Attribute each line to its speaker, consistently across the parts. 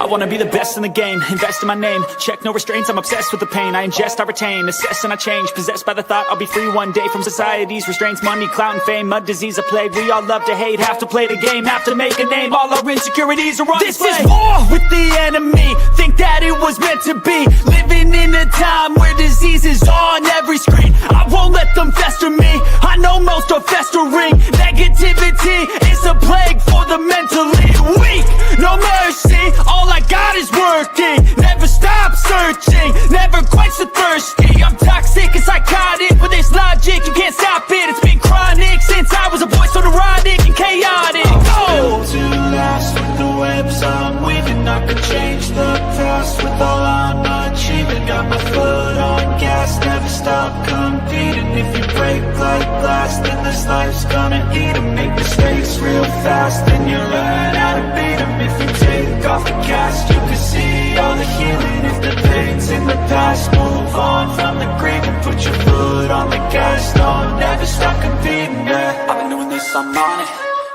Speaker 1: I wanna be the best in the game, invest in my name, check no restraints, I'm obsessed with the pain. I ingest, I retain, assess and I change, possessed by the thought I'll be free one day from society's restraints. Money, clout and fame, mud, disease, a plague. We all love to hate, have to play the game, have to make a name. All our insecurities are on display. This is war with the enemy, think that it was meant to be. Living in a time where disease is on every screen. I won't let them fester me, I know most are festering. Negativity is a plague for the mentally weak. No mercy, all I got is working. Never stop searching, never quench the thirsty. I'm toxic and psychotic, with this logic you can't stop it. It's been chronic since I was a boy, so neurotic and chaotic.
Speaker 2: I'm built to last with the webs I'm weaving. I could change the past with all I'm achieving. Got my foot on gas, never stop competing. If you break like glass, then this life's gonna eat 'em. Make mistakes real fast, then you learn how to beat 'em. If you take off the cast, you can see all the healing. If the pain's in the past, move on from the grave and put your foot on the gas. No, never stop competing, yeah. I've been doing this, I'm on it.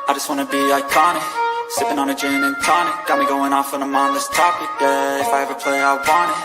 Speaker 2: I just wanna be iconic. Sipping on a gin and tonic, got me going off when I'm on this topic, yeah. If I ever play, I want it.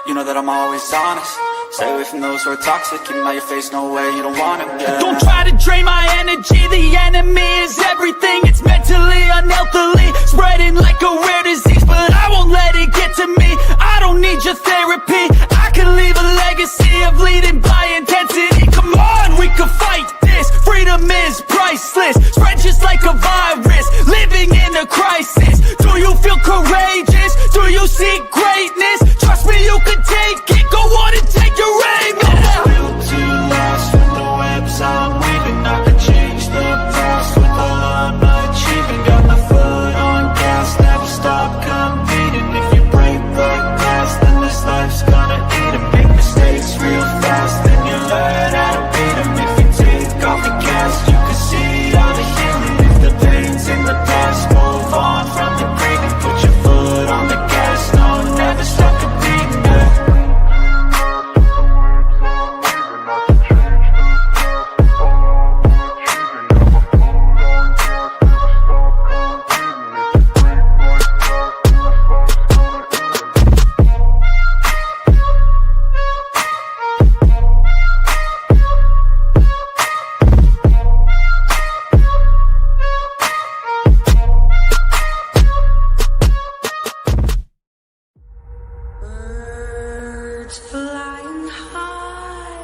Speaker 2: You know that I'm always honest. Stay away from those who are toxic. Keep them out your face, no way, you don't want them, yeah. Don't try to drain my energy. The enemy is everything. It's mentally, unhealthily, spreading like a rare disease. But I won't let it get to me. I don't need your therapy. I can leave a legacy of leading by intensity. Come on, we can fight this. Freedom is priceless. Spread just like a virus. Living in a crisis. Do you feel courageous? Do you seek greatness? Trust me, you can take it. Go on and take your aim. I'm built to last with the webs I'm weaving. I can change the past with all I'm achieving. Got my foot on gas, never stop competing. If you break like glass, then this life's gonna eat 'em. Make mistakes real fast, then you learn how to beat 'em. If you take off the cast, you can see all the healing. If the pain's in the past, move on from the grave and put your foot on the gas. No, never stop competing, yeah.
Speaker 3: Birds flying high,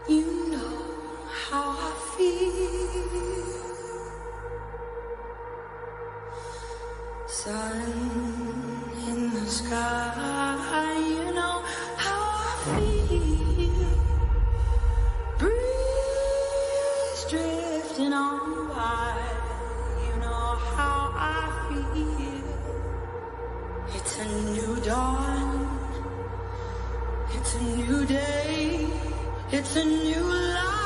Speaker 3: you know how I feel. Sun in the sky, you know how I feel. Breeze drifting on by, you know how I feel. It's a new dawn, it's a new day, it's a new life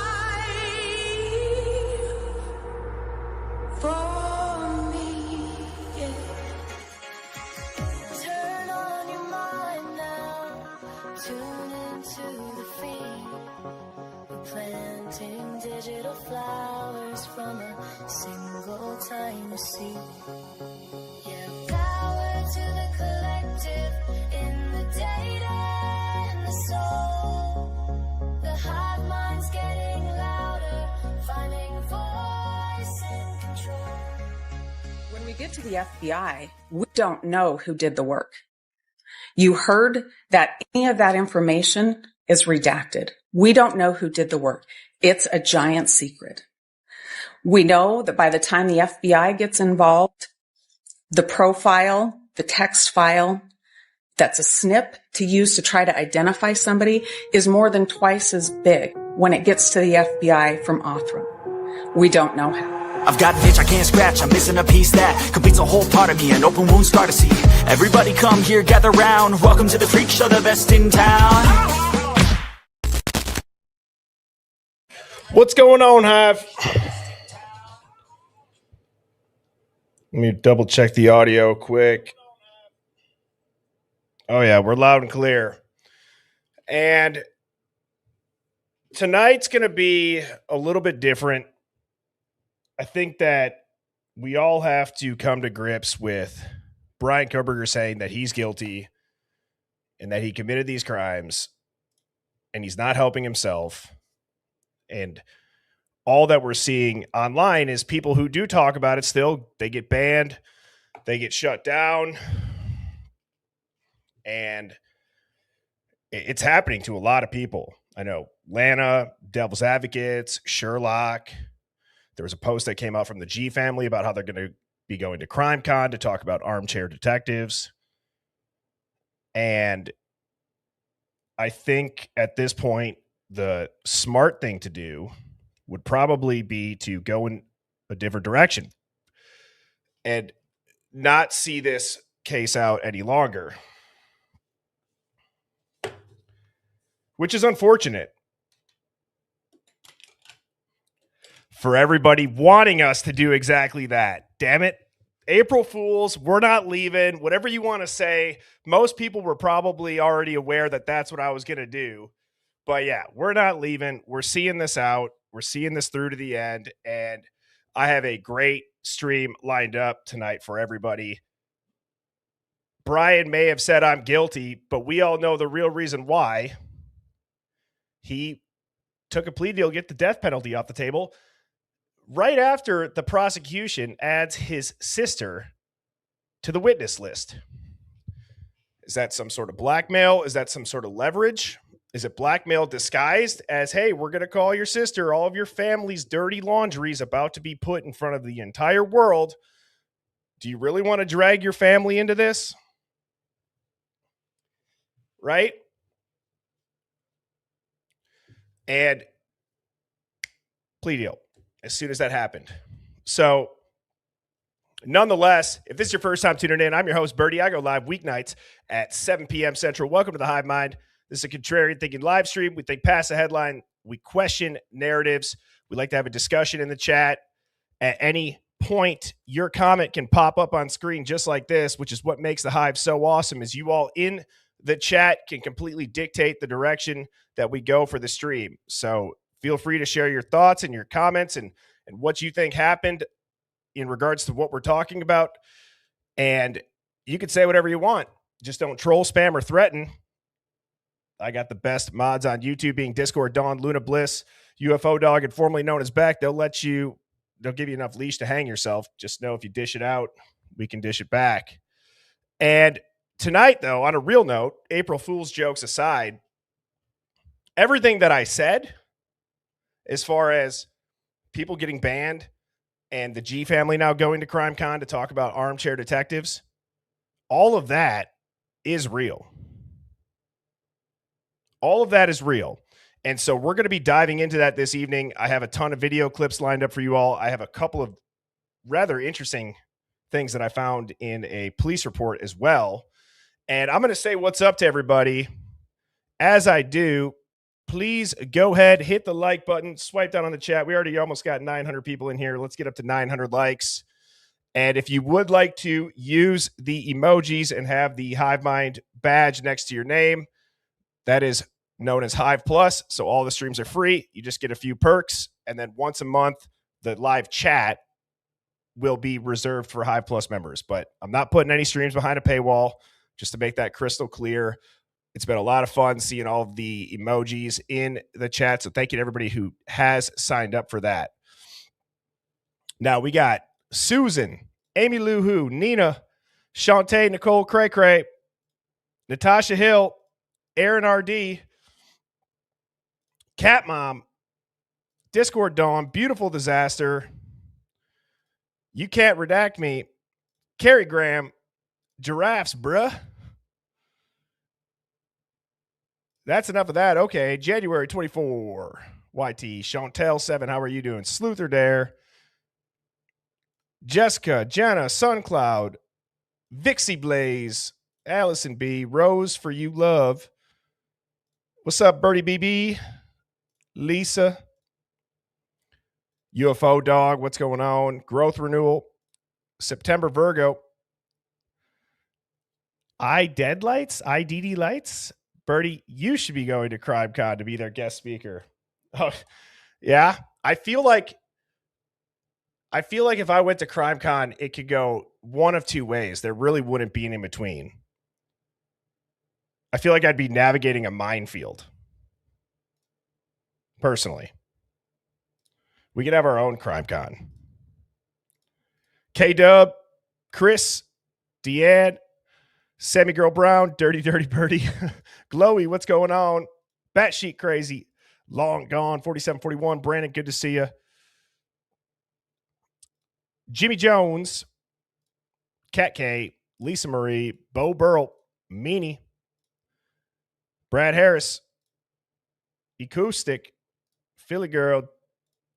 Speaker 3: for me, yeah.
Speaker 4: Turn on your mind now, tune into the feed. We're planting digital flowers from a single tiny seed. Yeah, power to the collective in the data and the soul. The hive mind's getting louder, finding voice and control.
Speaker 5: When we get to the FBI, we don't know who did the work. You heard that any of that information is redacted. We don't know who did the work. It's a giant secret. We know that by the time the FBI gets involved, the profile, the text file, that's a snip to use to try to identify somebody is more than twice as big when it gets to the FBI from Othram. We don't know how.
Speaker 1: I've got an itch I can't scratch, I'm missing a piece that completes a whole part of me, an open wound scar to see. Everybody come here, gather round, welcome to the freak show, the best in town.
Speaker 6: What's going on, Hive? Let me double check the audio quick. Oh yeah, we're loud and clear. And tonight's going to be a little bit different. I think that we all have to come to grips with Brian Koberger saying that he's guilty and that he committed these crimes and he's not helping himself. And all that we're seeing online is people who do talk about it still, they get banned, they get shut down. And it's happening to a lot of people. I know Lana, Devil's Advocates, Sherlock. There was a post that came out from the G family about how they're going to be going to CrimeCon to talk about armchair detectives. And I think at this point, the smart thing to do would probably be to go in a different direction and not see this case out any longer, which is unfortunate for everybody wanting us to do exactly that. Damn it. April Fools, we're not leaving. Whatever you want to say, most people were probably already aware that that's what I was going to do. But yeah, we're not leaving. We're seeing this out. We're seeing this through to the end. And I have a great stream lined up tonight for everybody. Brian may have said I'm guilty, but we all know the real reason why. He took a plea deal to get the death penalty off the table right after the prosecution adds his sister to the witness list. Is that some sort of blackmail? Is that some sort of leverage? Is it blackmail disguised as, hey, we're going to call your sister. All of your family's dirty laundry is about to be put in front of the entire world. Do you really want to drag your family into this? Right? And plea deal as soon as that happened. So nonetheless, if this is your first time tuning in, I'm your host, Birdie. I go live weeknights at 7 p.m. Central. Welcome to the Hive Mind. This is a contrarian thinking live stream. We think past the headline. We question narratives. We like to have a discussion in the chat. At any point, your comment can pop up on screen just like this, which is what makes the Hive so awesome, is you all in the chat can completely dictate the direction that we go for the stream. So feel free to share your thoughts and your comments and what you think happened in regards to what we're talking about. And you can say whatever you want. Just don't troll, spam, or threaten. I got the best mods on YouTube, being Discord, Dawn, Luna Bliss, UFO Dog, and formerly known as Beck. They'll give you enough leash to hang yourself. Just know if you dish it out, we can dish it back. And tonight, though, on a real note, April Fool's jokes aside, everything that I said, as far as people getting banned and the G family now going to CrimeCon to talk about armchair detectives, all of that is real. All of that is real. And so we're going to be diving into that this evening. I have a ton of video clips lined up for you all. I have a couple of rather interesting things that I found in a police report as well. And I'm going to say what's up to everybody. As I do, please go ahead, hit the like button, swipe down on the chat. We already almost got 900 people in here. Let's get up to 900 likes. And if you would like to use the emojis and have the Hive Mind badge next to your name, that is known as Hive Plus. So all the streams are free. You just get a few perks. And then once a month, the live chat will be reserved for Hive Plus members. But I'm not putting any streams behind a paywall, just to make that crystal clear. It's been a lot of fun seeing all of the emojis in the chat. So thank you to everybody who has signed up for that. Now we got Susan, Amy Lou Who, Nina, Shantae, Nicole Cray Cray, Natasha Hill, Aaron RD, Cat Mom, Discord Dawn, Beautiful Disaster, You Can't Redact Me, Carrie Graham, Giraffes, bruh. That's enough of that. Okay, January 24. YT, Chantel 7, how are you doing? Sleuther Dare, Jessica, Jenna, Suncloud, Vixie Blaze, Allison B, Rose for You Love. What's up, Birdie BB? Lisa, UFO Dog, what's going on? Growth Renewal, September Virgo, IDD Lights. Birdie, you should be going to CrimeCon to be their guest speaker. Oh, yeah. I feel like I feel like if I went to CrimeCon, it could go one of two ways. There really wouldn't be an in between. I feel like I'd be navigating a minefield. Personally. We could have our own CrimeCon. K-Dub, Chris, Deanne, Sammy Girl Brown, Dirty Birdie, Glowy, what's going on? Batshit Crazy, Long Gone, 4741, Brandon, good to see you. Jimmy Jones, Cat K, Lisa Marie, Bo Burl, Meanie, Brad Harris, Acoustic, Philly Girl,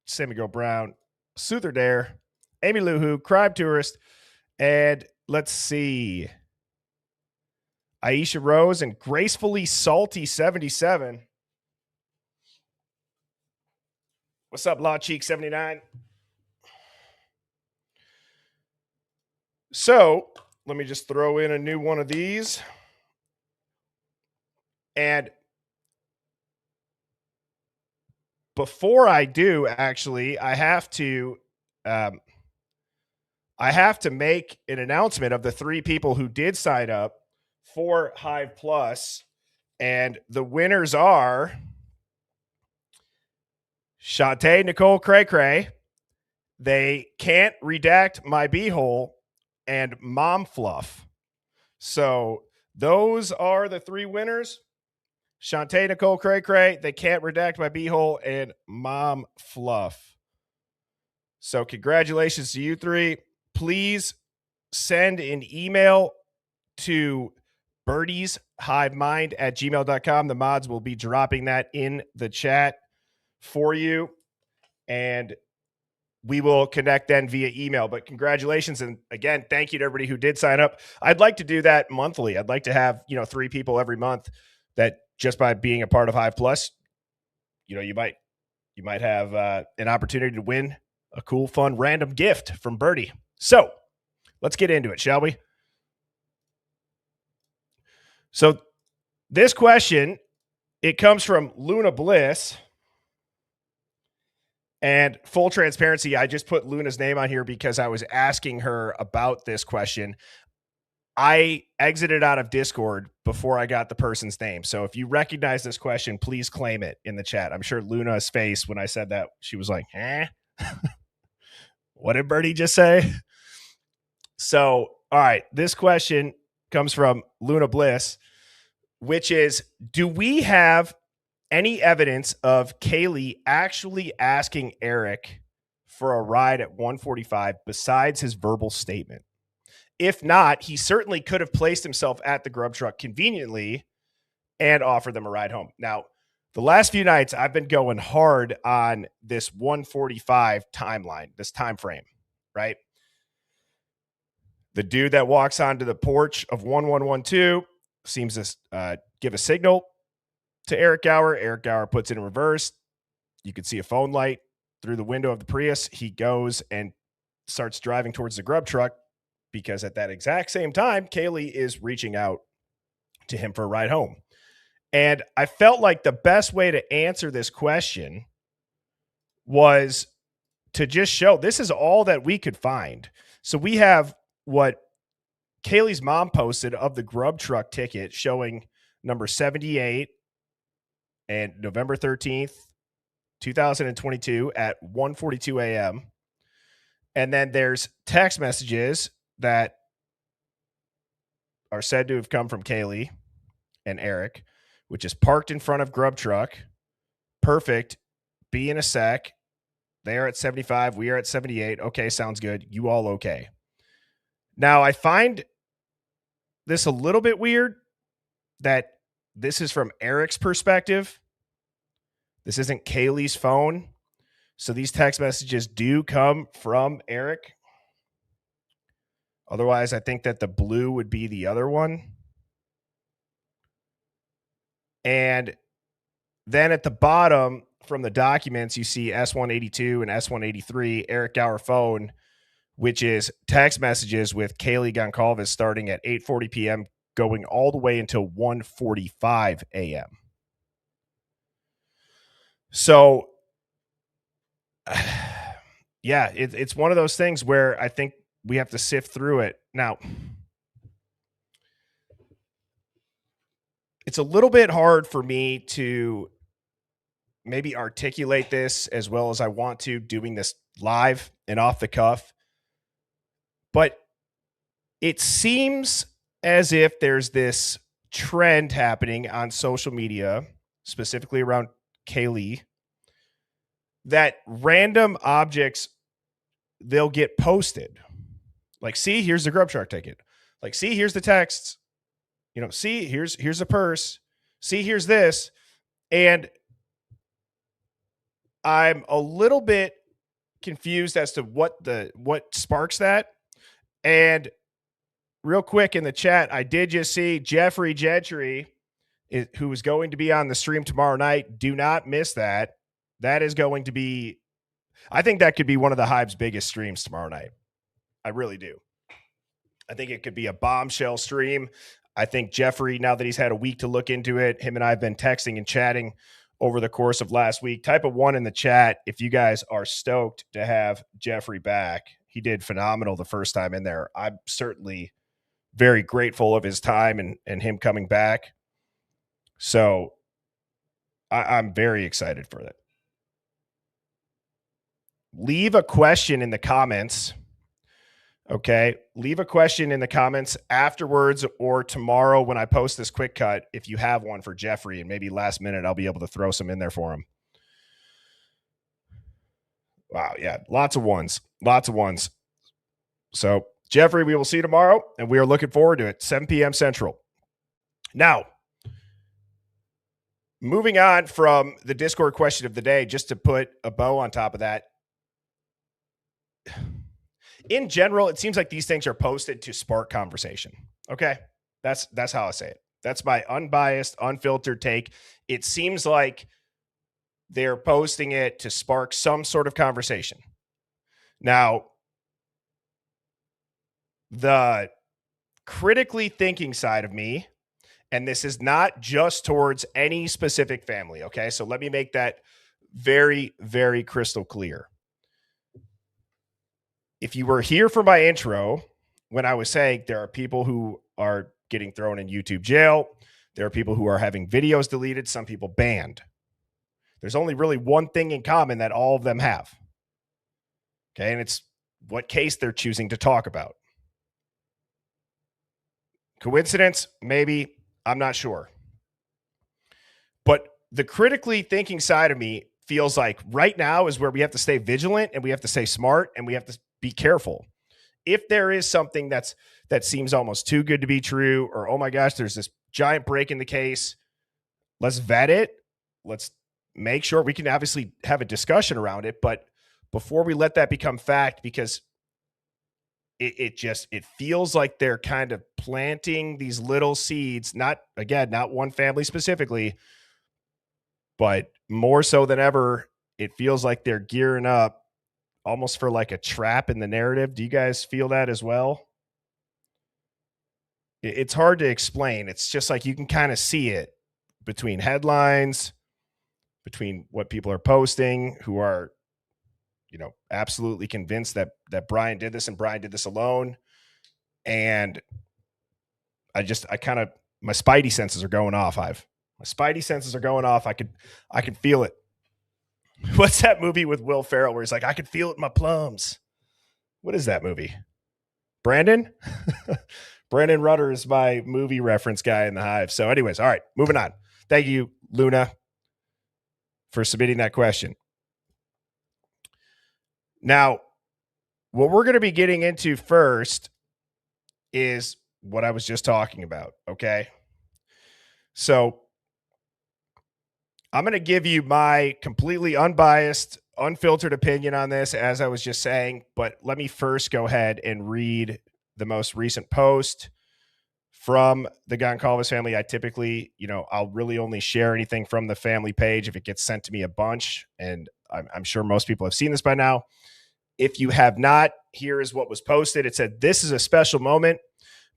Speaker 6: Sammy Girl Brown, Souther Dare, Amy Luhu, Crime Tourist, and let's see, Aisha Rose and Gracefully Salty 77. What's up, Law Cheek 79? So let me just throw in a new one of these. And before I do, actually, I have to make an announcement of the 3 people who did sign up for Hive Plus. And the winners are Shantae Nicole Cray Cray, They Can't Redact My Beehole, and Mom Fluff. So those are the 3 winners. Shantae Nicole Cray Cray, They Can't Redact My Beehole, and Mom Fluff. So congratulations to you 3. Please send an email to birdieshivemind@gmail.com. The mods will be dropping that in the chat for you, and we will connect then via email. But congratulations, and again, thank you to everybody who did sign up. I'd like to do that monthly. I'd like to have 3 people every month that just by being a part of Hive Plus, you might have an opportunity to win a cool, fun, random gift from Birdie. So let's get into it, shall we? So this question, it comes from Luna Bliss. And full transparency, I just put Luna's name on here because I was asking her about this question. I exited out of Discord before I got the person's name. So if you recognize this question, please claim it in the chat. I'm sure Luna's face when I said that, she was like, what did Birdie just say? So, all right, this question comes from Luna Bliss, which is, do we have any evidence of Kaylee actually asking Eric for a ride at 145 besides his verbal statement? If not, he certainly could have placed himself at the grub truck conveniently and offered them a ride home. Now, the last few nights, I've been going hard on this 145 timeline, this time frame, right? The dude that walks onto the porch of 1112 seems to give a signal to Eric Gower. Eric Gower puts it in reverse. You can see a phone light through the window of the Prius. He goes and starts driving towards the grub truck because at that exact same time, Kaylee is reaching out to him for a ride home. And I felt like the best way to answer this question was to just show this is all that we could find. So we have what Kaylee's mom posted of the grub truck ticket showing number 78 and November 13th, 2022 at 1:42 a.m. And then there's text messages that are said to have come from Kaylee and Eric, which is parked in front of grub truck. Perfect. Be in a sec. They are at 75. We are at 78. Okay, sounds good. You all okay. Now, I find this a little bit weird that this is from Eric's perspective. This isn't Kaylee's phone. So these text messages do come from Eric. Otherwise, I think that the blue would be the other one. And then at the bottom from the documents, you see S182 and S183, Eric Gower phone, which is text messages with Kaylee Goncalves starting at 8:40 p.m., going all the way until 1:45 a.m. So yeah, it's one of those things where I think we have to sift through it. Now, it's a little bit hard for me to maybe articulate this as well as I want to doing this live and off the cuff, but it seems as if there's this trend happening on social media, specifically around Kaylee, that random objects, they'll get posted. Like, see, here's the grub shark ticket. Like, see, here's the texts. You know, see, here's a purse. See, here's this. And I'm a little bit confused as to what sparks that. And real quick in the chat, I did just see Jeffrey Gentry, who is going to be on the stream tomorrow night. Do not miss that. That is going to be, I think that could be one of the Hive's biggest streams tomorrow night. I really do. I think it could be a bombshell stream. I think Jeffrey, now that he's had a week to look into it, him and I have been texting and chatting over the course of last week. Type of 1 in the chat if you guys are stoked to have Jeffrey back. He did phenomenal the first time in there. I'm certainly very grateful of his time and him coming back. So I'm very excited for that. Leave a question in the comments. Okay. Leave a question in the comments afterwards or tomorrow when I post this quick cut, if you have one for Jeffrey, and maybe last minute I'll be able to throw some in there for him. Wow. Yeah. Lots of ones. So Jeffrey, we will see you tomorrow, and we are looking forward to it. 7 p.m. Central. Now, moving on from the Discord question of the day, just to put a bow on top of that. In general, it seems like these things are posted to spark conversation. Okay? That's how I say it. That's my unbiased, unfiltered take. It seems like they're posting it to spark some sort of conversation. Now, the critically thinking side of me, and this is not just towards any specific family, okay? So let me make that very, very crystal clear. If you were here for my intro, when I was saying there are people who are getting thrown in YouTube jail, there are people who are having videos deleted, some people banned. There's only really one thing in common that all of them have. Okay, and it's what case they're choosing to talk about. Coincidence? Maybe. I'm not sure. But the critically thinking side of me feels like right now is where we have to stay vigilant and we have to stay smart and we have to be careful. If there is something that seems almost too good to be true, or, oh my gosh, there's this giant break in the case, let's vet it. Let's make sure we can obviously have a discussion around it. But before we let that become fact, because it feels like they're kind of planting these little seeds, not one family specifically, but more so than ever, it feels like they're gearing up almost for like a trap in the narrative. Do you guys feel that as well? It's hard to explain. It's just like you can kind of see it between headlines, between what people are posting, who are, absolutely convinced that Brian did this and Brian did this alone. And my spidey senses are going off. My spidey senses are going off. I can feel it. What's that movie with Will Ferrell where he's like, I could feel it in my plums? What is that movie? Brandon? Brandon Rutter is my movie reference guy in the Hive. So anyways, all right, moving on. Thank you, Luna, for submitting that question. Now, what we're going to be getting into first is what I was just talking about, okay? So I'm going to give you my completely unbiased, unfiltered opinion on this, as I was just saying, but let me first go ahead and read the most recent post from the Goncalves family. I typically, I'll really only share anything from the family page if it gets sent to me a bunch, and I'm sure most people have seen this by now. If you have not, here is what was posted. It said, "This is a special moment,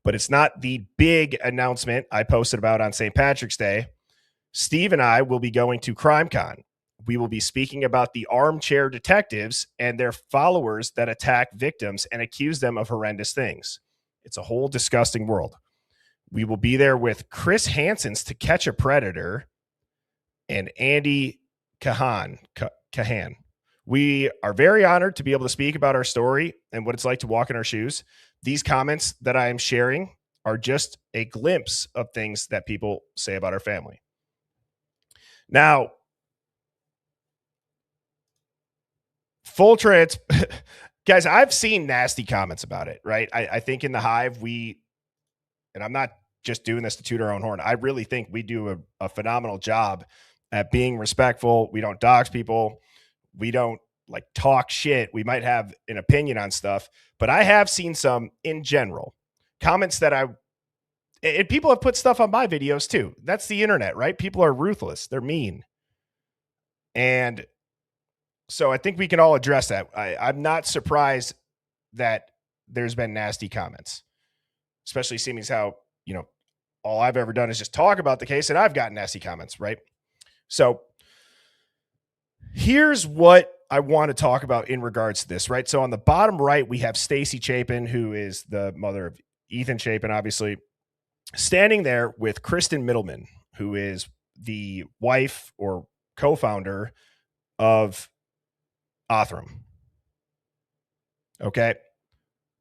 Speaker 6: but it's not the big announcement I posted about on St. Patrick's Day. Steve and I will be going to CrimeCon. we will be speaking about the armchair detectives and their followers that attack victims and accuse them of horrendous things. It's a whole disgusting world. We will be there with Chris Hansen's To Catch a Predator and Andy Kahan. We are very honored to be able to speak about our story and what it's like to walk in our shoes. These comments that I am sharing are just a glimpse of things that people say about our family. Now, full trans, guys, I've seen nasty comments about it, right? I think in the Hive, and I'm not just doing this to toot our own horn, I really think we do a phenomenal job at being respectful. We don't dox people. We don't like talk shit. We might have an opinion on stuff, but I have seen some in general comments that and people have put stuff on my videos too. That's the internet, right? People are ruthless. They're mean. And so I think we can all address that. I'm not surprised that there's been nasty comments, especially seeing as how, all I've ever done is just talk about the case and I've gotten nasty comments, right? So here's what I want to talk about in regards to this, right? So on the bottom right, we have Stacy Chapin, who is the mother of Ethan Chapin, obviously, standing there with Kristen Middleman, who is the wife or co-founder of Othram. Okay.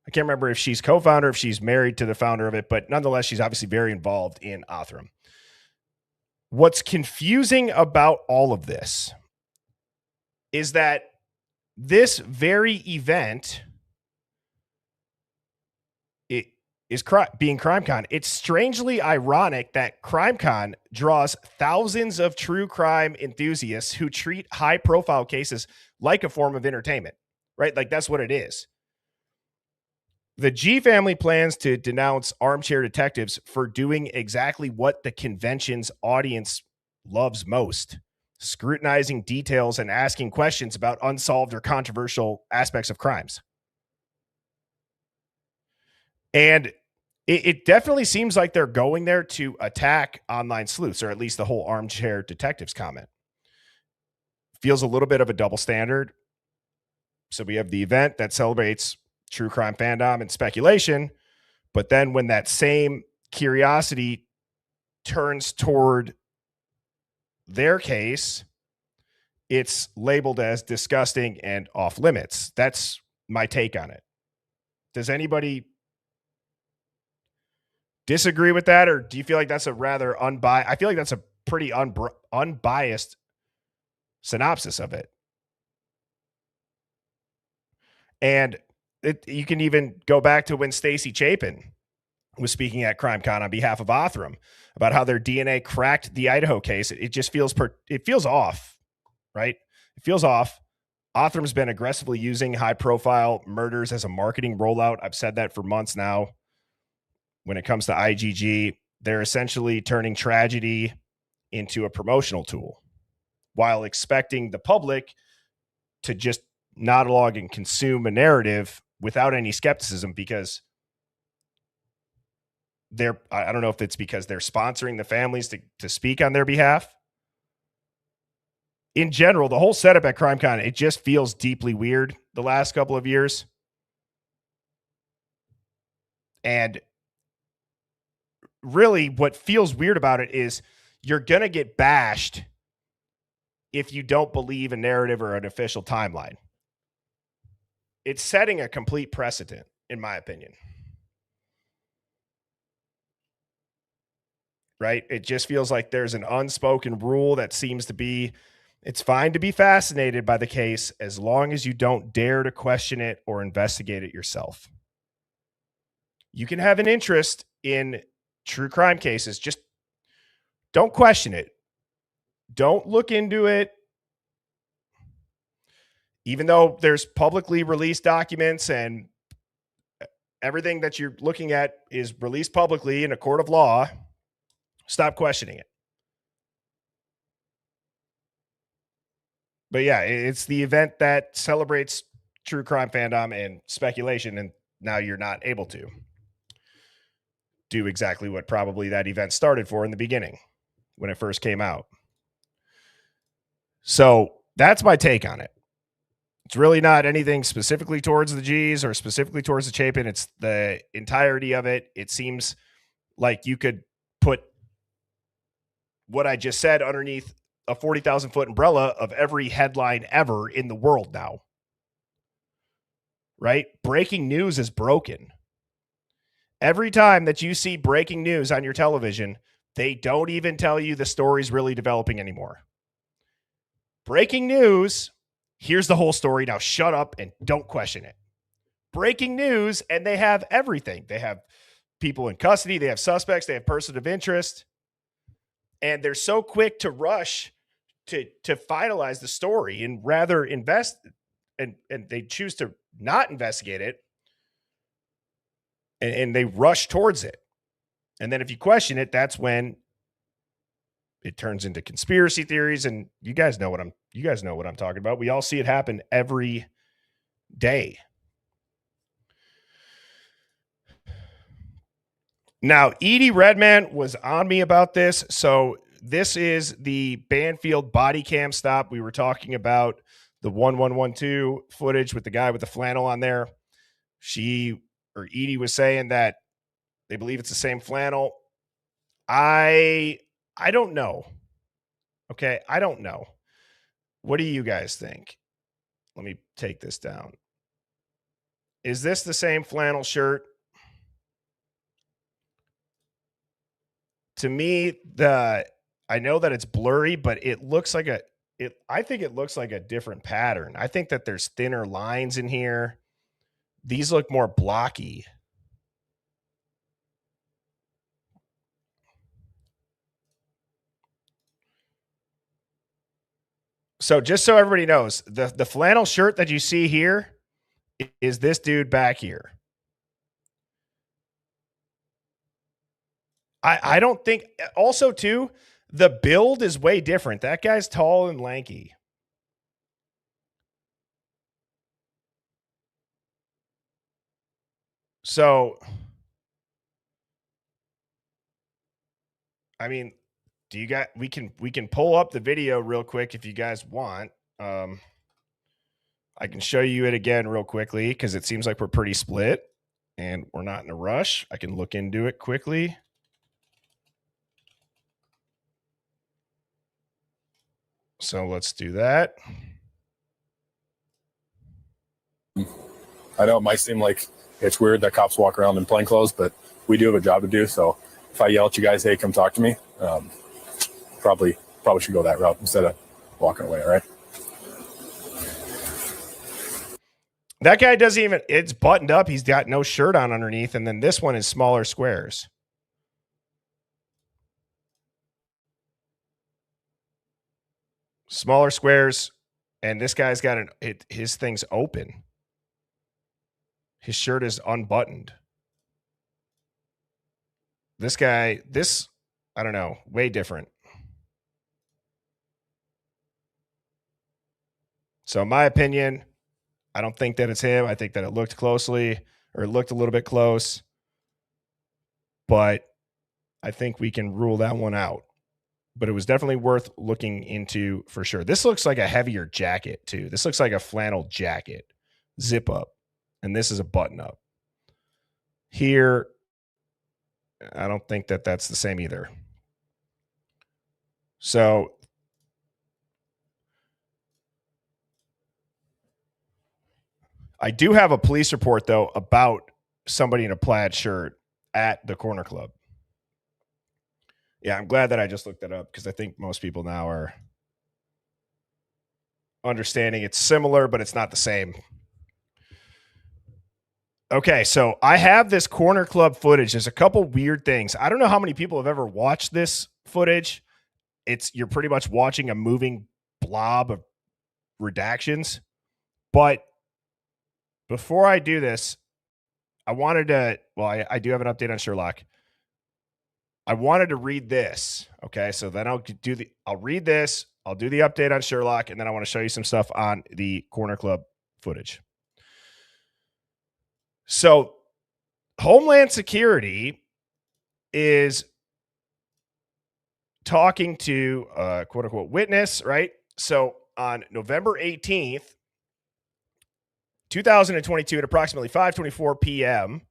Speaker 6: I can't remember if she's co-founder, if she's married to the founder of it, but nonetheless, she's obviously very involved in Othram. What's confusing about all of this is that this very event is being CrimeCon. It's strangely ironic that CrimeCon draws thousands of true crime enthusiasts who treat high-profile cases like a form of entertainment, right? Like that's what it is. The G family plans to denounce armchair detectives for doing exactly what the convention's audience loves most: scrutinizing details and asking questions about unsolved or controversial aspects of crimes. And it definitely seems like they're going there to attack online sleuths, or at least the whole armchair detectives comment. Feels a little bit of a double standard. So we have the event that celebrates true crime fandom and speculation, but then when that same curiosity turns toward their case, it's labeled as disgusting and off limits. That's my take on it. Does anybody disagree with that, or do you feel like that's a rather unbiased? I feel like that's a pretty unbiased synopsis of it. And you can even go back to when Stacy Chapin was speaking at CrimeCon on behalf of Othram about how their DNA cracked the Idaho case. It just feels off, right? It feels off. Othram's been aggressively using high-profile murders as a marketing rollout. I've said that for months now. When it comes to IGG, they're essentially turning tragedy into a promotional tool while expecting the public to just nod along and consume a narrative without any skepticism, because I don't know if it's because they're sponsoring the families to speak on their behalf. In general, the whole setup at CrimeCon, it just feels deeply weird the last couple of years. And really what feels weird about it is you're going to get bashed if you don't believe a narrative or an official timeline. It's setting a complete precedent, in my opinion. Right? It just feels like there's an unspoken rule that seems to be, it's fine to be fascinated by the case as long as you don't dare to question it or investigate it yourself. You can have an interest in true crime cases, just don't question it. Don't look into it. Even though there's publicly released documents and everything that you're looking at is released publicly in a court of law, stop questioning it. But yeah, it's the event that celebrates true crime fandom and speculation, and now you're not able to do exactly what probably that event started for in the beginning when it first came out. So that's my take on it. It's really not anything specifically towards the G's or specifically towards the Chapin. It's the entirety of it. It seems like you could put what I just said underneath a 40,000 foot umbrella of every headline ever in the world now. Right? Breaking news is broken. Every time that you see breaking news on your television, they don't even tell you the story's really developing anymore. Breaking news, here's the whole story. Now shut up and don't question it. Breaking news, and they have everything. They have people in custody, they have suspects, they have person of interest, and they're so quick to rush to finalize the story and rather invest, and they choose to not investigate it, and they rush towards it. And then if you question it, that's when it turns into conspiracy theories. And you guys know what I'm talking about. We all see it happen every day. Now, Edie Redman was on me about this. So this is the Banfield body cam stop. We were talking about the 1112 footage with the guy with the flannel on there. Edie was saying that they believe it's the same flannel. I don't know. Okay, I don't know. What do you guys think? Let me take this down. Is this the same flannel shirt? To me, I know that it's blurry, but it looks like I think it looks like a different pattern. I think that there's thinner lines in here. These look more blocky. So just so everybody knows, the flannel shirt that you see here is this dude back here. I don't think, also too, the build is way different. That guy's tall and lanky. So, I mean, we can pull up the video real quick if you guys want. I can show you it again real quickly because it seems like we're pretty split and we're not in a rush. I can look into it quickly. So let's do that.
Speaker 7: I know it might seem like it's weird that cops walk around in plain clothes, but we do have a job to do. So if I yell at you guys, hey, come talk to me, probably should go that route instead of walking away. All right.
Speaker 6: That guy doesn't even, it's buttoned up. He's got no shirt on underneath. And then this one is smaller squares. Smaller squares. And this guy's got his thing's open. His shirt is unbuttoned. This guy, I don't know, way different. So in my opinion, I don't think that it's him. I think that it looked a little bit close. But I think we can rule that one out. But it was definitely worth looking into for sure. This looks like a heavier jacket too. This looks like a flannel jacket, zip up. And this is a button up. Here, I don't think that that's the same either. So I do have a police report, though, about somebody in a plaid shirt at the corner club. Yeah, I'm glad that I just looked that up because I think most people now are understanding it's similar, but it's not the same. Okay, so I have this corner club footage. There's a couple weird things. I don't know how many people have ever watched this footage. You're pretty much watching a moving blob of redactions. But before I do this, I wanted to, I do have an update on Sherlock. I wanted to read this. Okay, so then I'll read this. I'll do the update on Sherlock, and then I want to show you some stuff on the corner club footage. So Homeland Security is talking to a quote unquote witness, right? So on November 18th, 2022 at approximately 5:24 p.m.,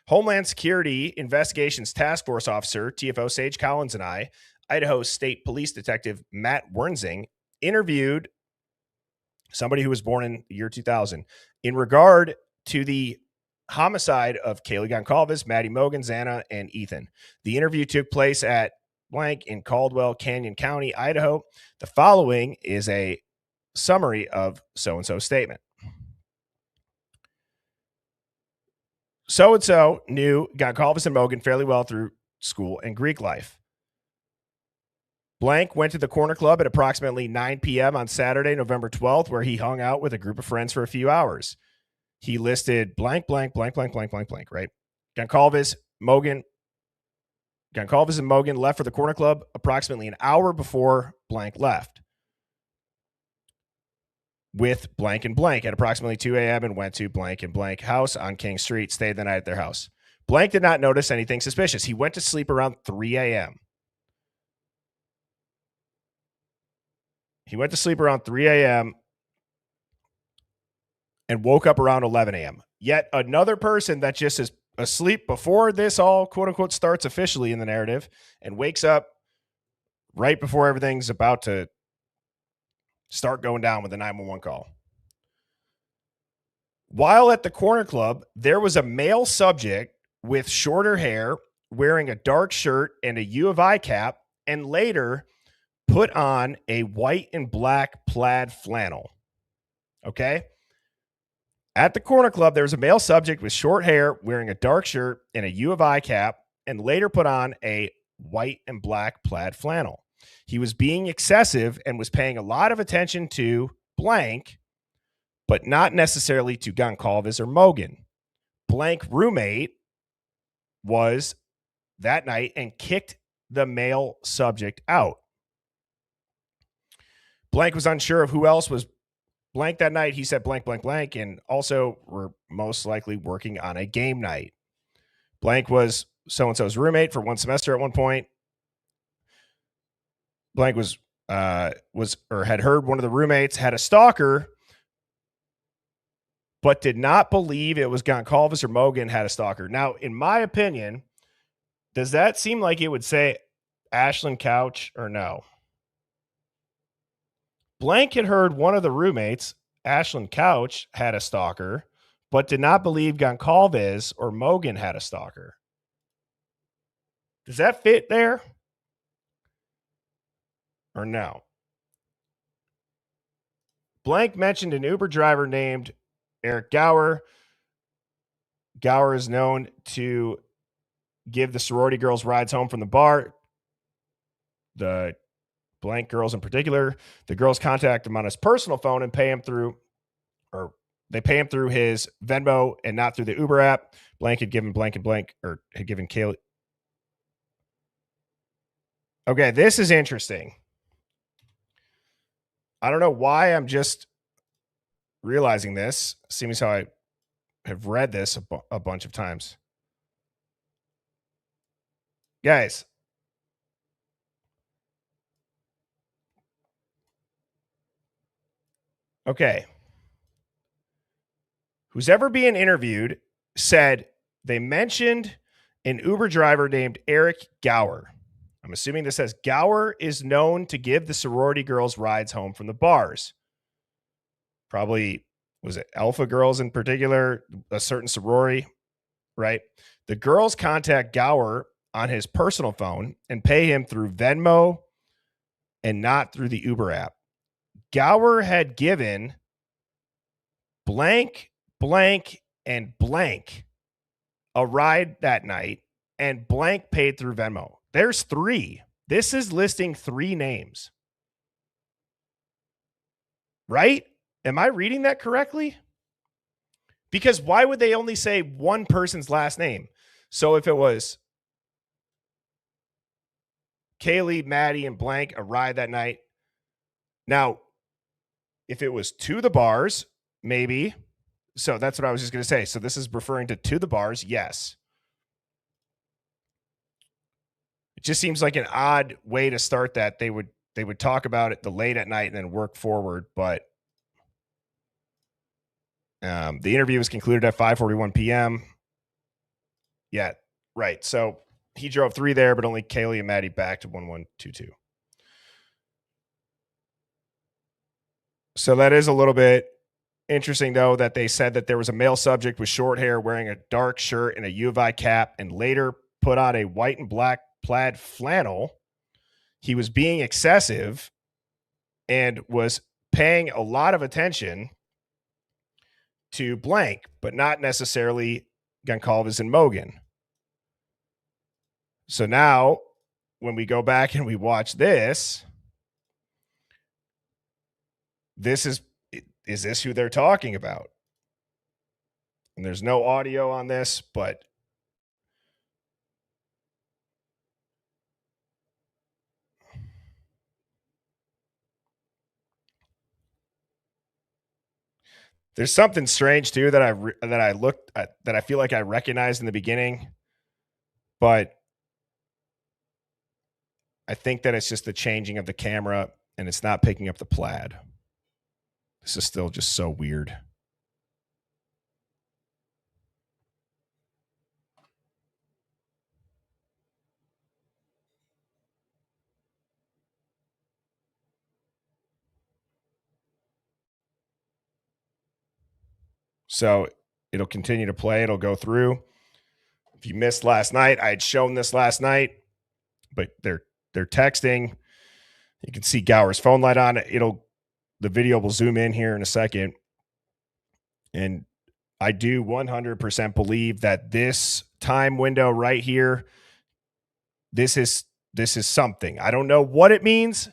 Speaker 6: Homeland Security Investigations Task Force Officer, TFO Sage Collins, and I, Idaho State Police Detective Matt Wernsing, interviewed somebody who was born in the year 2000 in regard to the homicide of Kaylee Goncalves, Maddie Mogan, Xana, and Ethan. The interview took place at blank in Caldwell Canyon County, Idaho. The following is a summary of so-and-so's statement. So-and-so knew Goncalves and Mogan fairly well through school and Greek life. Blank went to the Corner Club at approximately 9 p.m. on Saturday, November 12th, where he hung out with a group of friends for a few hours. He listed blank, right? Goncalves and Mogan left for the Corner Club approximately an hour before blank left with blank and blank at approximately 2 a.m. and went to blank and blank house on King Street, stayed the night at their house. Blank did not notice anything suspicious. He went to sleep around 3 a.m. He went to sleep around 3 a.m. and woke up around 11 a.m. Yet another person that just is asleep before this all, quote unquote, starts officially in the narrative and wakes up right before everything's about to start going down with a 911 call. While at the Corner Club, there was a male subject with shorter hair wearing a dark shirt and a U of I cap, and later put on a white and black plaid flannel. Okay? At the Corner Club, there was a male subject with short hair wearing a dark shirt and a U of I cap, and later put on a white and black plaid flannel. He was being excessive and was paying a lot of attention to blank, but not necessarily to Goncalves or Mogan. Blank roommate was that night and kicked the male subject out. Blank was unsure of who else was blank that night. He said blank, and also were most likely working on a game night. Blank was so-and-so's roommate for one semester at one point. Blank had heard one of the roommates had a stalker, but did not believe it was Goncalves or Mogan had a stalker. Now, in my opinion, does that seem like it would say Ashlyn Couch or no? Blank had heard one of the roommates, Ashlyn Couch, had a stalker, but did not believe Goncalves or Mogan had a stalker. Does that fit there? Or no? Blank mentioned an Uber driver named Eric Gower. Gower is known to give the sorority girls rides home from the bar. The blank girls in particular. The girls contact him on his personal phone and pay him through his Venmo and not through the Uber app. Blank had given had given Kaylee. Okay, this is interesting. I don't know why I'm just realizing this. Seems how I have read this a bunch of times. Guys, okay. Who's ever being interviewed said they mentioned an Uber driver named Eric Gower. I'm assuming this says Gower is known to give the sorority girls rides home from the bars. Probably, was it Alpha Girls in particular, a certain sorority, right? The girls contact Gower on his personal phone and pay him through Venmo and not through the Uber app. Gower had given blank, and blank a ride that night, and blank paid through Venmo. There's 3. This is listing 3 names. Right? Am I reading that correctly? Because why would they only say one person's last name? So if it was Kaylee, Maddie, and blank a ride that night. Now, if it was to the bars, maybe. So that's what I was just going to say. So this is referring to the bars. Yes. It just seems like an odd way to start that. They they would talk about it the late at night and then work forward. But the interview was concluded at 5:41 p.m. Yeah, right. So he drove 3 there, but only Kaylee and Maddie back to 1122. So that is a little bit interesting, though, that they said that there was a male subject with short hair wearing a dark shirt and a U of I cap and later put on a white and black plaid flannel. He was being excessive and was paying a lot of attention to blank, but not necessarily Goncalves and Mogan. So now when we go back and we watch this is this who they're talking about? And there's no audio on this, but there's something strange too that I looked at, that I feel like I recognized in the beginning, but I think that it's just the changing of the camera and it's not picking up the plaid. This is still just so weird. So it'll continue to play. It'll go through. If you missed last night, I had shown this last night, but they're texting. You can see Gower's phone light on. The video will zoom in here in a second. And I do 100% believe that this time window right here, this is something. I don't know what it means,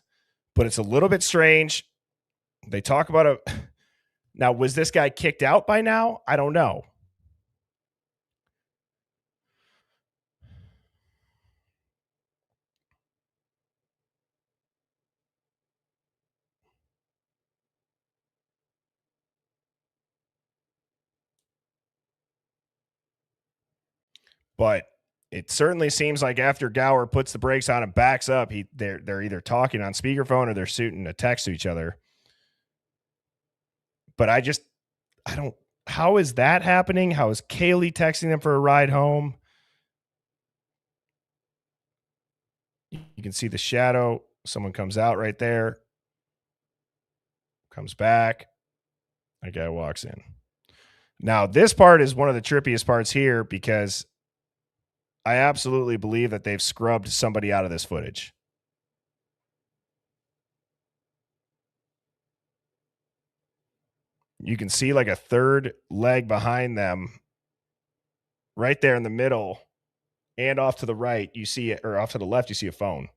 Speaker 6: but it's a little bit strange. They talk about now, was this guy kicked out by now? I don't know. But it certainly seems like after Gower puts the brakes on and backs up, they're either talking on speakerphone or they're shooting a text to each other. But I don't. How is that happening? How is Kaylee texting them for a ride home? You can see the shadow. Someone comes out right there, comes back. A guy walks in. Now, this part is one of the trippiest parts here because I absolutely believe that they've scrubbed somebody out of this footage. You can see like a third leg behind them right there in the middle, and off to the right, you see it, or off to the left, you see a phone.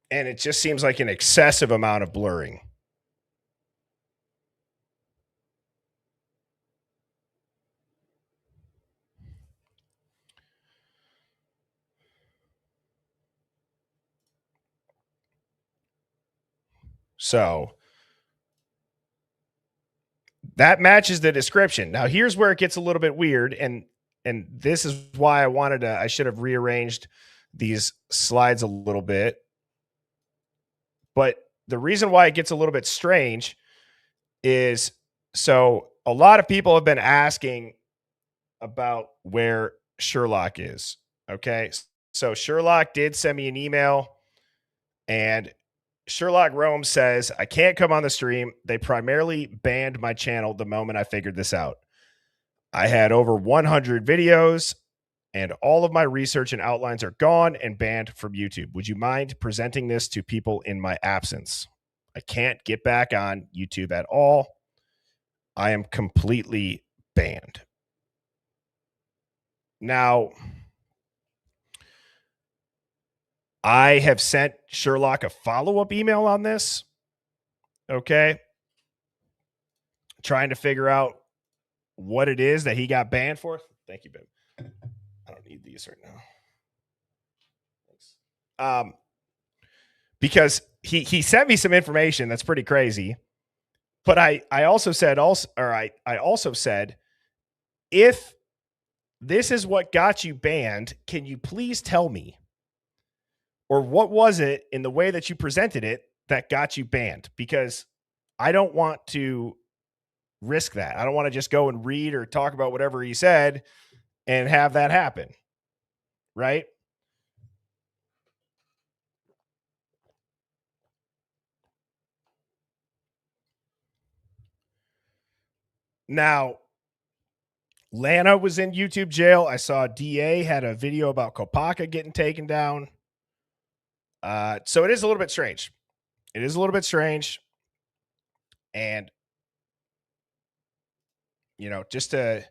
Speaker 6: And it just seems like an excessive amount of blurring. So that matches the description. Now, here's where it gets a little bit weird, and this is why I should have rearranged these slides a little bit. But the reason why it gets a little bit strange is, so a lot of people have been asking about where Sherlock is. Okay. So Sherlock did send me an email, and Sherlock Rome says, I can't come on the stream. They primarily banned my channel the moment I figured this out. I had over 100 videos, and all of my research and outlines are gone and banned from YouTube. Would you mind presenting this to people in my absence? I can't get back on YouTube at all. I am completely banned. Now, I have sent Sherlock a follow-up email on this. Okay. Trying to figure out what it is that he got banned for. Thank you, babe. I don't need these right now. Thanks. Because he sent me some information that's pretty crazy. But I also said I also said, if this is what got you banned, can you please tell me? Or what was it in the way that you presented it that got you banned? Because I don't want to risk that. I don't want to just go and read or talk about whatever he said and have that happen. Right? Now, Lana was in YouTube jail. I saw DA had a video about Kopaka getting taken down. So it is a little bit strange. It is a little bit strange. And, you know, just to,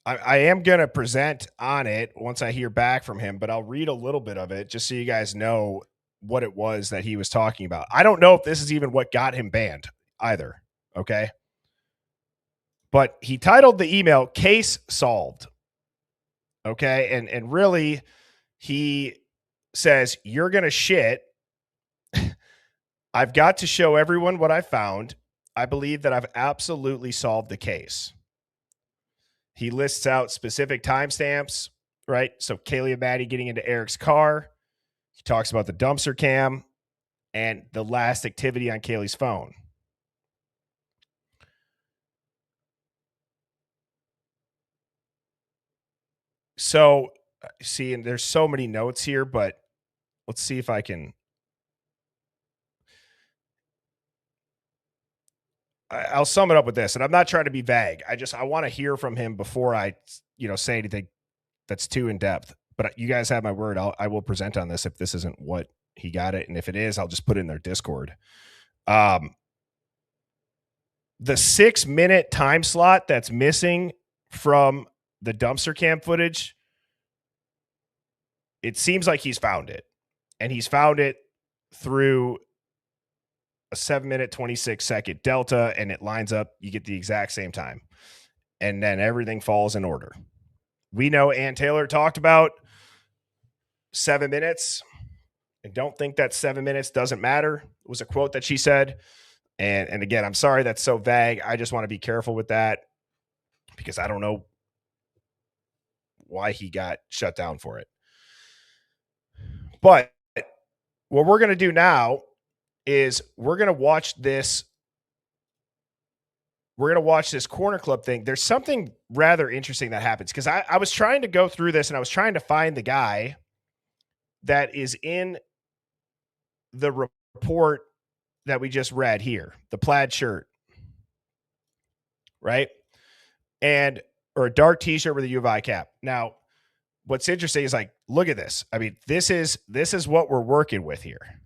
Speaker 6: I am going to present on it once I hear back from him, but I'll read a little bit of it just so you guys know what it was that he was talking about. I don't know if this is even what got him banned either. Okay. But he titled the email "Case Solved." Okay. And really, he says, "You're going to shit. I've got to show everyone what I found. I believe that I've absolutely solved the case." He lists out specific timestamps, right? So Kaylee and Maddie getting into Eric's car. He talks about the dumpster cam and the last activity on Kaylee's phone. So, see, and there's so many notes here, but let's see if I can. I'll sum it up with this, and I'm not trying to be vague. I want to hear from him before I, say anything that's too in depth. But you guys have my word. I will present on this if this isn't what he got it, and if it is, I'll just put it in their Discord. The 6-minute time slot that's missing from the dumpster cam footage, it seems like he's found it, and he's found it through a 7-minute, 26-second delta, and it lines up. You get the exact same time, and then everything falls in order. We know Ann Taylor talked about 7 minutes, and don't think that 7 minutes doesn't matter. It was a quote that she said. And again, I'm sorry that's so vague. I just want to be careful with that because I don't know why he got shut down for it. But what we're going to do now is we're going to watch this. We're going to watch this corner club thing. There's something rather interesting that happens because I was trying to go through this and I was trying to find the guy that is in the report that we just read here, the plaid shirt, right? Or a dark t-shirt with a U of I cap. Now, what's interesting is like, look at this. I mean, this is what we're working with here.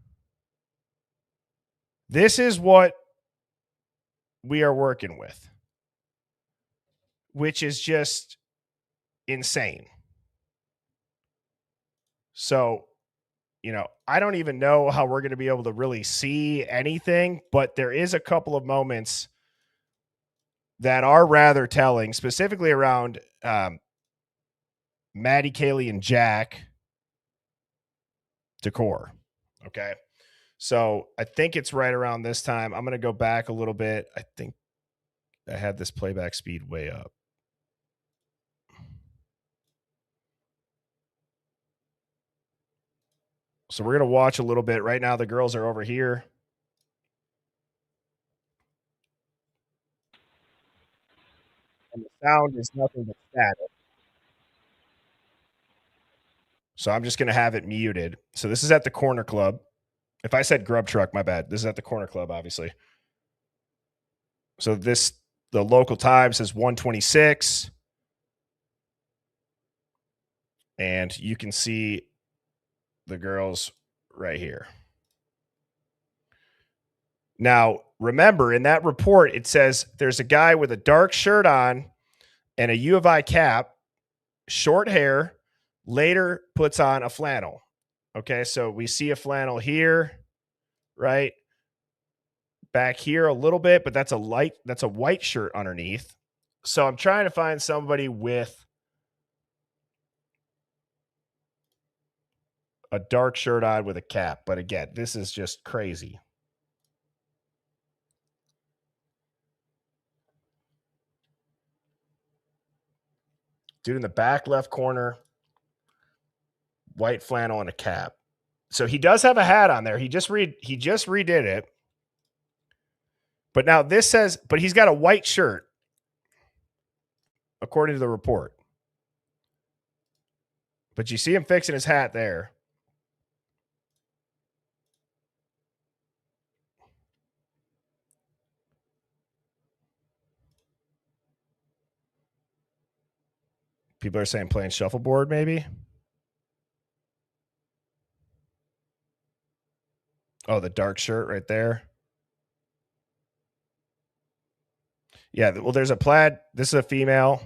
Speaker 6: This is what we are working with, which is just insane. So, I don't even know how we're going to be able to really see anything, but there is a couple of moments that are rather telling, specifically around Maddie, Kaylee, and Jack decor. Okay. So I think it's right around this time. I'm going to go back a little bit. I think I had this playback speed way up. So we're going to watch a little bit. Right now, the girls are over here. And the sound is nothing but static. So I'm just going to have it muted. So this is at the corner club. If I said grub truck, my bad. This is at the corner club, obviously. So the local time says 1:26. And you can see the girls right here. Now, remember, in that report, it says there's a guy with a dark shirt on and a U of I cap, short hair, later puts on a flannel. Okay, so we see a flannel here, right? Back here a little bit, but that's a white shirt underneath. So I'm trying to find somebody with a dark shirt on with a cap. But again, this is just crazy. Dude in the back left corner, white flannel and a cap. So he does have a hat on there. He just redid it. But now this says, but he's got a white shirt, according to the report. But you see him fixing his hat there. People are saying playing shuffleboard, maybe. Oh, the dark shirt right there. Yeah, well, there's a plaid. This is a female.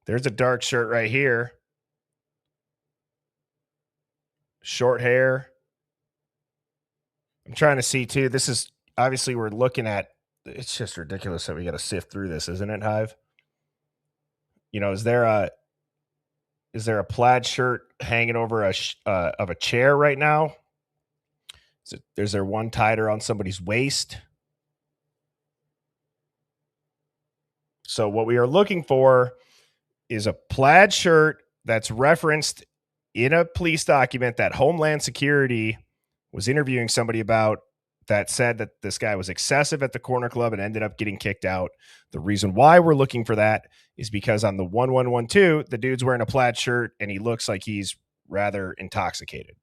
Speaker 6: There's a dark shirt right here. Short hair. I'm trying to see too. This is obviously we're looking at. It's just ridiculous that we got to sift through this, isn't it, Hive? You know, is there a plaid shirt hanging over of a chair right now? Is there one tied around somebody's waist? So what we are looking for is a plaid shirt that's referenced in a police document that Homeland Security was interviewing somebody about, that said that this guy was excessive at the corner club and ended up getting kicked out. The reason why we're looking for that is because on the 1112, the dude's wearing a plaid shirt and he looks like he's rather intoxicated.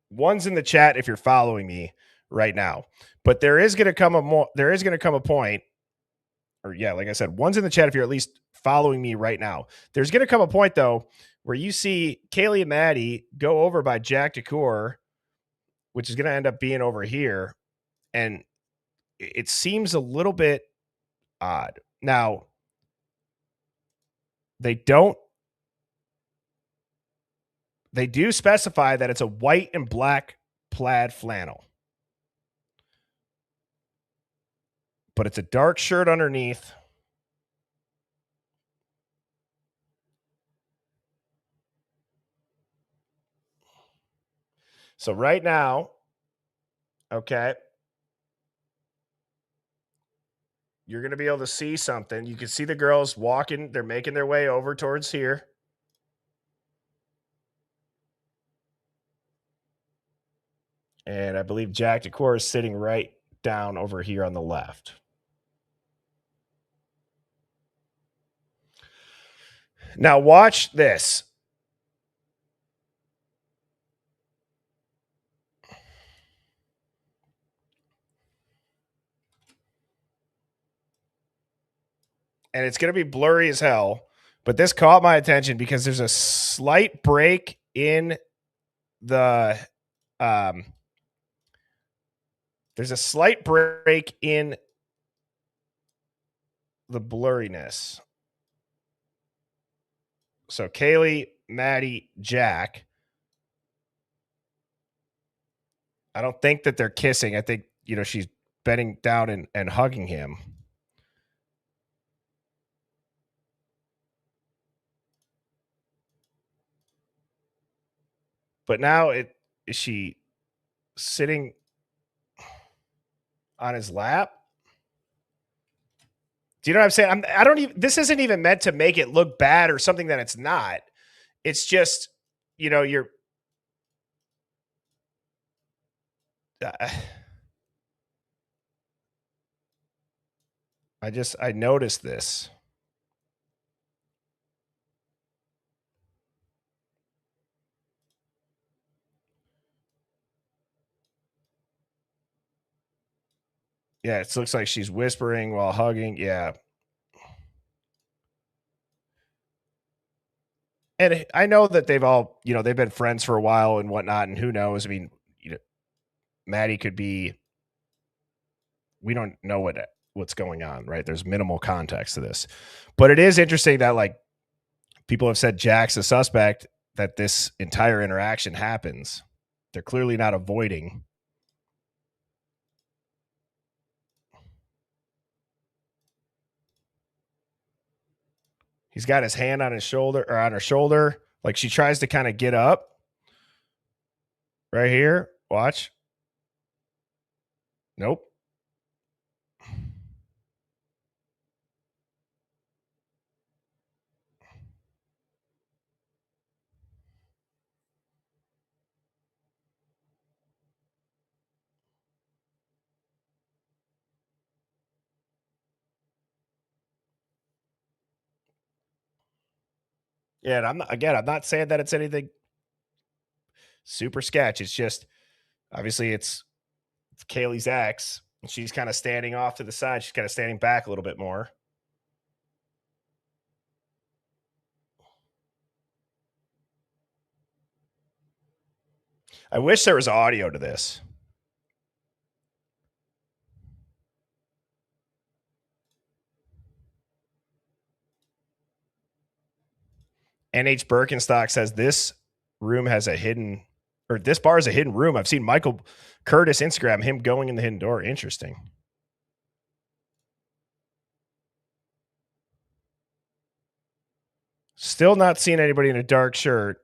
Speaker 6: One's in the chat if you're following me right now. But there is going to come a point, or yeah, like I said, one's in the chat if you're at least following me right now. There's going to come a point though where you see Kaylee and Maddie go over by Jack Decor, which is going to end up being over here. And it seems a little bit odd. Now, they do specify that it's a white and black plaid flannel. But it's a dark shirt underneath. So right now, okay, you're going to be able to see something. You can see the girls walking. They're making their way over towards here. And I believe Jack Decor is sitting right down over here on the left. Now watch this. And it's going to be blurry as hell, but this caught my attention because there's a slight break in the blurriness. So Kaylee, Maddie, Jack. I don't think that they're kissing. I think, she's bending down and hugging him. But now is she sitting on his lap? Do you know what I'm saying? This isn't even meant to make it look bad or something that it's not. It's just, you're. I noticed this. Yeah, it looks like she's whispering while hugging. Yeah. And I know that they've all, they've been friends for a while and whatnot, and who knows? I mean, Maddie could be, we don't know what's going on, right? There's minimal context to this. But it is interesting that, like, people have said Jack's a suspect, that this entire interaction happens. They're clearly not avoiding. He's got his hand on his shoulder, or on her shoulder. Like, she tries to kind of get up. Right here. Watch. Nope. Yeah, and I'm not saying that it's anything super sketch. It's just obviously it's Kaylee's ex, and she's kind of standing off to the side. She's kind of standing back a little bit more. I wish there was audio to this. NH Birkenstock says this room has a hidden, or this bar is a hidden room. I've seen Michael Curtis Instagram him going in the hidden door. Interesting. Still not seeing anybody in a dark shirt.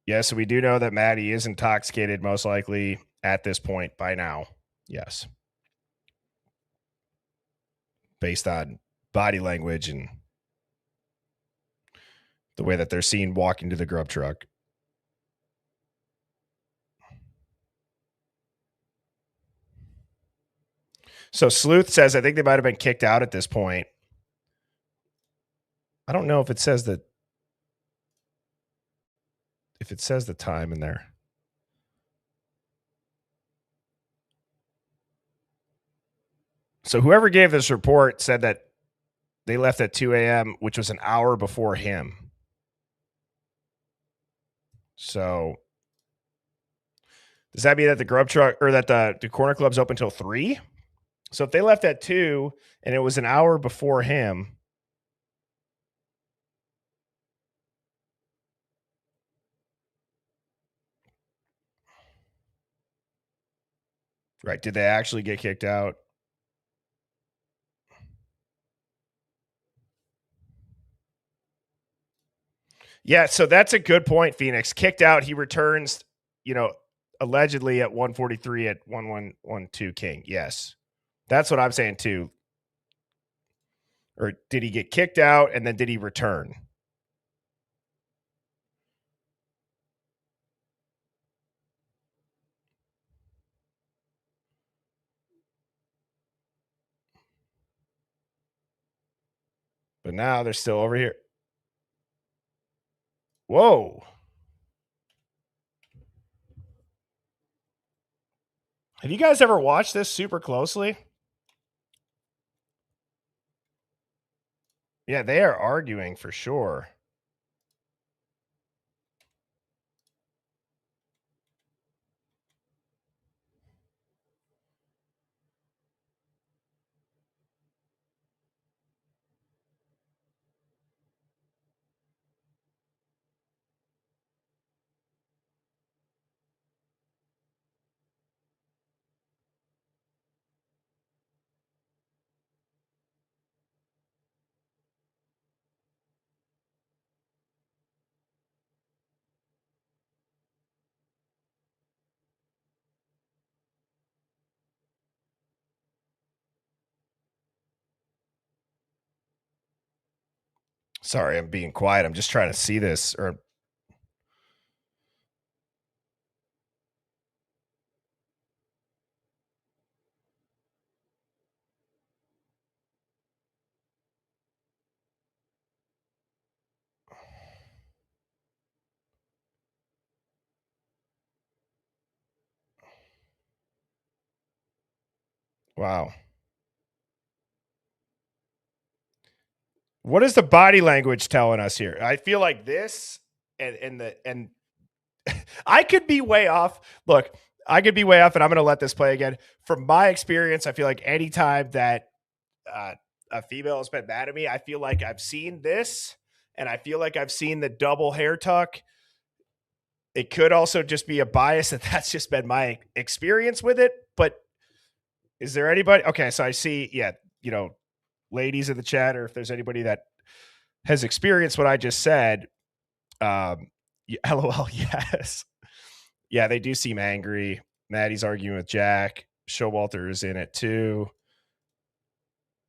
Speaker 6: Yes, so we do know that Maddie is intoxicated, most likely at this point by now. Yes. Based on body language and the way that they're seen walking to the grub truck. So Sleuth says, I think they might have been kicked out at this point. I don't know if it says that, if it says the time in there. So whoever gave this report said that they left at 2 a.m., which was an hour before him. So does that mean that the grub truck or that the corner club's open until 3? So if they left at 2 and it was an hour before him, right? Did they actually get kicked out? Yeah, so that's a good point, Phoenix. Kicked out, he returns, allegedly at 143 at 1112 King. Yes. That's what I'm saying too. Or did he get kicked out and then did he return? But now they're still over here. Whoa. Have you guys ever watched this super closely? Yeah, they are arguing for sure. Sorry, I'm being quiet. I'm just trying to see this. Wow. What is the body language telling us here? I feel like this and I could be way off. Look, I could be way off, and I'm going to let this play again. From my experience, I feel like anytime that a female has been mad at me, I feel like I've seen this, and I feel like I've seen the double hair tuck. It could also just be a bias that that's just been my experience with it. But is there anybody? Okay, so I see, ladies in the chat, or if there's anybody that has experienced what I just said, LOL, yes. Yeah, they do seem angry. Maddie's arguing with Jack. Showalter is in it too.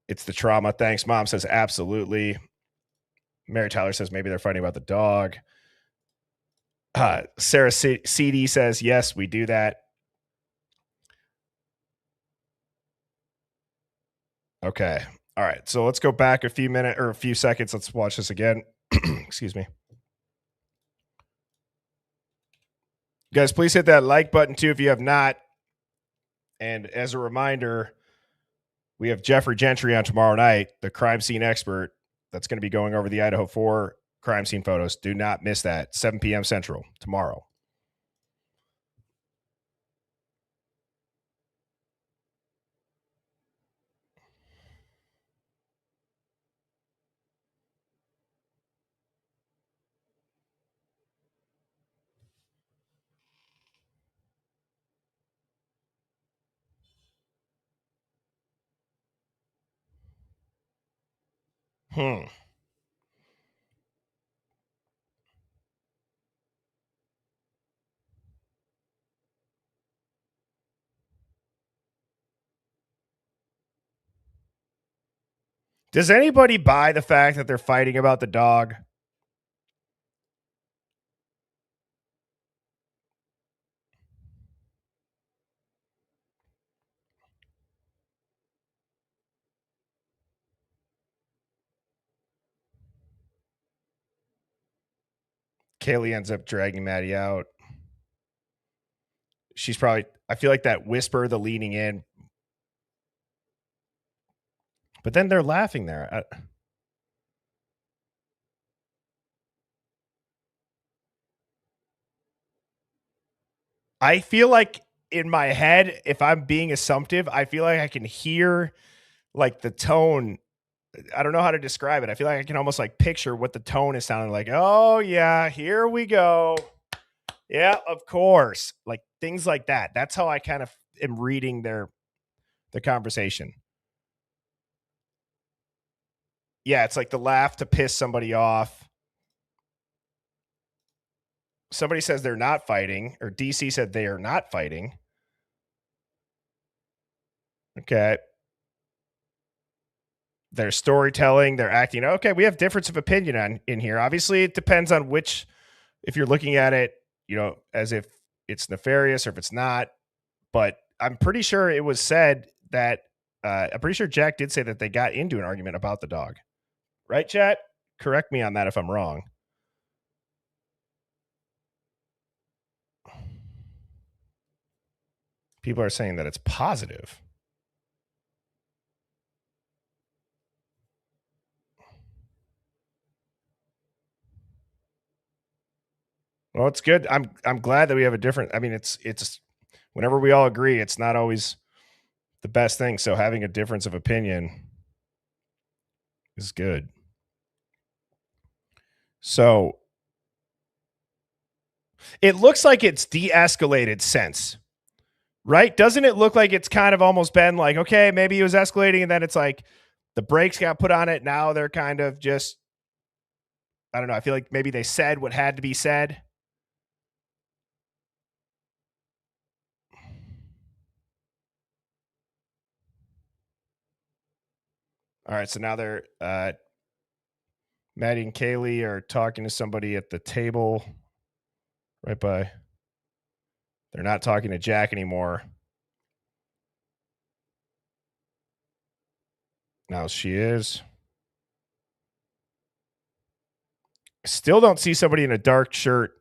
Speaker 6: It's the trauma. Thanks. Mom says absolutely. Mary Tyler says maybe they're fighting about the dog. Sarah CD says yes, we do that. Okay. All right. So let's go back a few seconds. Let's watch this again. Excuse me. Guys, please hit that like button too if you have not. And as a reminder, we have Jeffrey Gentry on tomorrow night, the crime scene expert that's going to be going over the Idaho 4 crime scene photos. Do not miss that. 7 p.m. Central tomorrow. Does anybody buy the fact that they're fighting about the dog? Kaylee ends up dragging Maddie out. She's probably, I feel like that whisper, the leaning in. But then they're laughing there. I feel like in my head, if I'm being assumptive, I feel like I can hear like the tone. I don't know how to describe it. I feel like I can almost like picture what the tone is sounding like. Oh, yeah, here we go. Yeah, of course. Like things like that. That's how I kind of am reading the conversation. Yeah, it's like the laugh to piss somebody off. Somebody says they're not fighting, or DC said they are not fighting. Okay. Their storytelling, they're acting. Okay, we have difference of opinion in here. Obviously, it depends on which, if you're looking at it, as if it's nefarious or if it's not. But I'm pretty sure it was said that, I'm pretty sure Jack did say that they got into an argument about the dog. Right, chat? Correct me on that if I'm wrong. People are saying that it's positive. Well, it's good. I'm glad that we have a different. I mean, it's whenever we all agree, it's not always the best thing. So having a difference of opinion is good. So it looks like it's de-escalated since, right? Doesn't it look like it's kind of almost been like, okay, maybe it was escalating, and then it's like the brakes got put on it. Now they're kind of just, I don't know. I feel like maybe they said what had to be said. All right, so now they're Maddie and Kaylee are talking to somebody at the table right by. They're not talking to Jack anymore. Now she is. Still don't see somebody in a dark shirt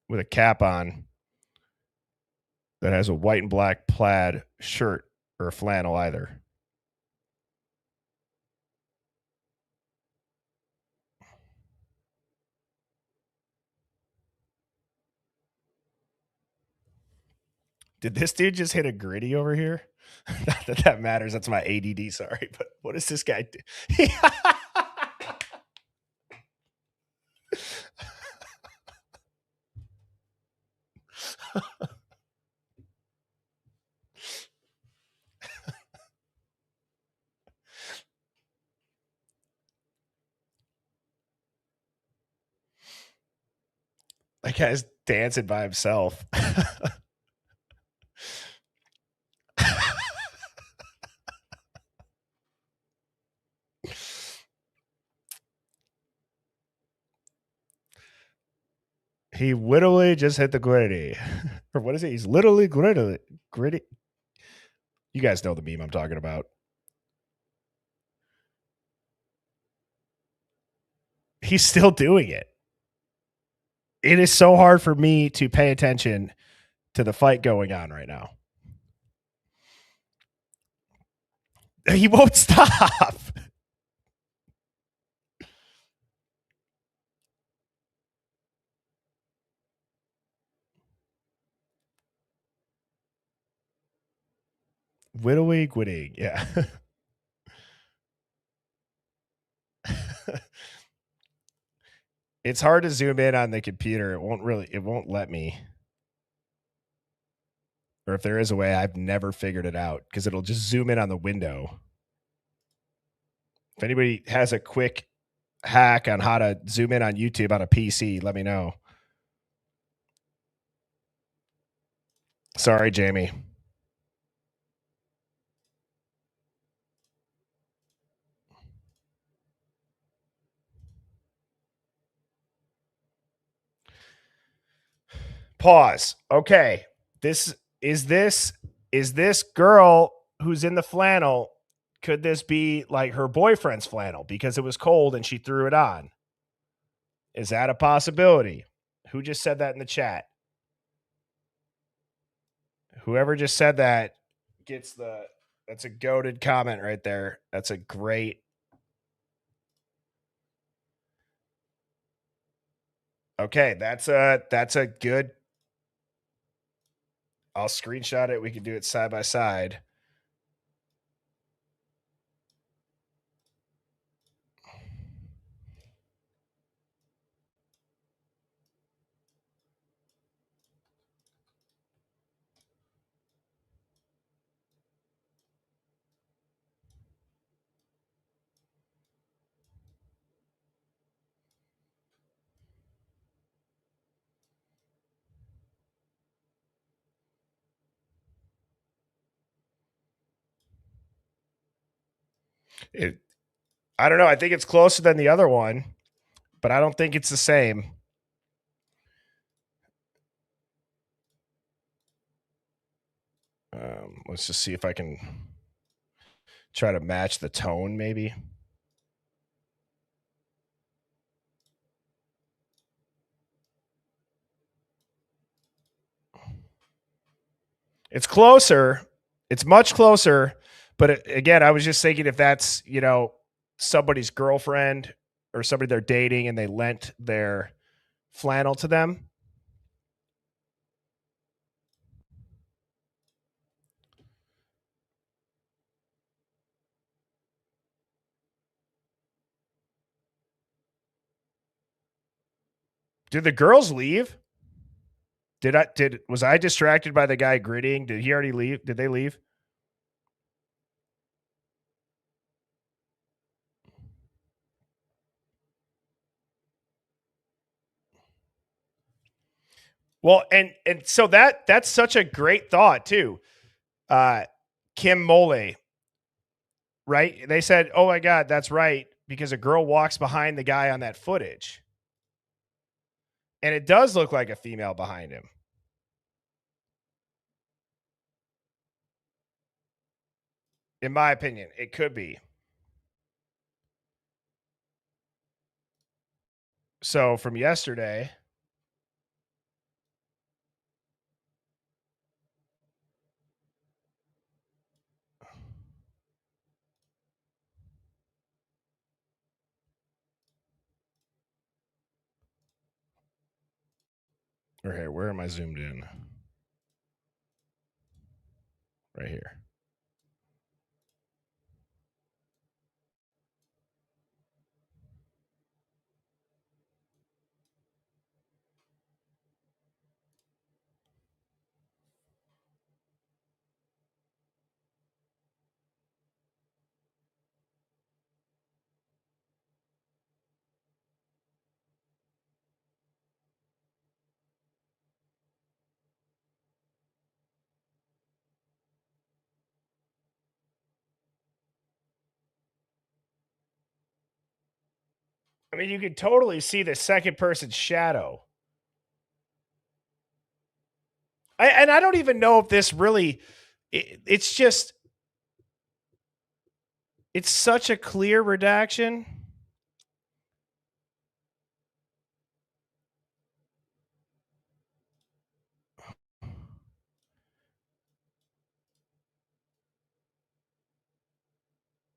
Speaker 6: with a cap on that has a white and black plaid shirt or a flannel either. Did this dude just hit a gritty over here? Not that that matters. That's my ADD. Sorry, but what does this guy do? That guy's dancing by himself. He literally just hit the gritty. Or what is it? He's literally gritty. You guys know the meme I'm talking about. He's still doing it. It is so hard for me to pay attention to the fight going on right now. He won't stop. Whittling, quitting. Yeah. It's hard to zoom in on the computer. It won't let me. Or if there is a way, I've never figured it out because it'll just zoom in on the window. If anybody has a quick hack on how to zoom in on YouTube on a PC, let me know. Sorry, Jamie. Pause. Okay. This is this girl who's in the flannel. Could this be like her boyfriend's flannel because it was cold and she threw it on? Is that a possibility? Who just said that in the chat? Whoever just said that gets that's a goated comment right there. That's a great. Okay, that's a good. I'll screenshot it. We can do it side by side. I don't know. I think it's closer than the other one, but I don't think it's the same. Let's just see if I can try to match the tone, maybe. It's closer. It's much closer. But again, I was just thinking if that's, somebody's girlfriend or somebody they're dating and they lent their flannel to them. Did the girls leave? Was I distracted by the guy gritting? Did he already leave? Did they leave? Well, and so that's such a great thought too. Kim Mole, right? They said, "Oh my God, that's right," because a girl walks behind the guy on that footage, and it does look like a female behind him. In my opinion, it could be. So from yesterday, or here, where am I zoomed in? Right here. I mean, you could totally see the second person's shadow. And I don't even know if this really, it's just, it's such a clear redaction.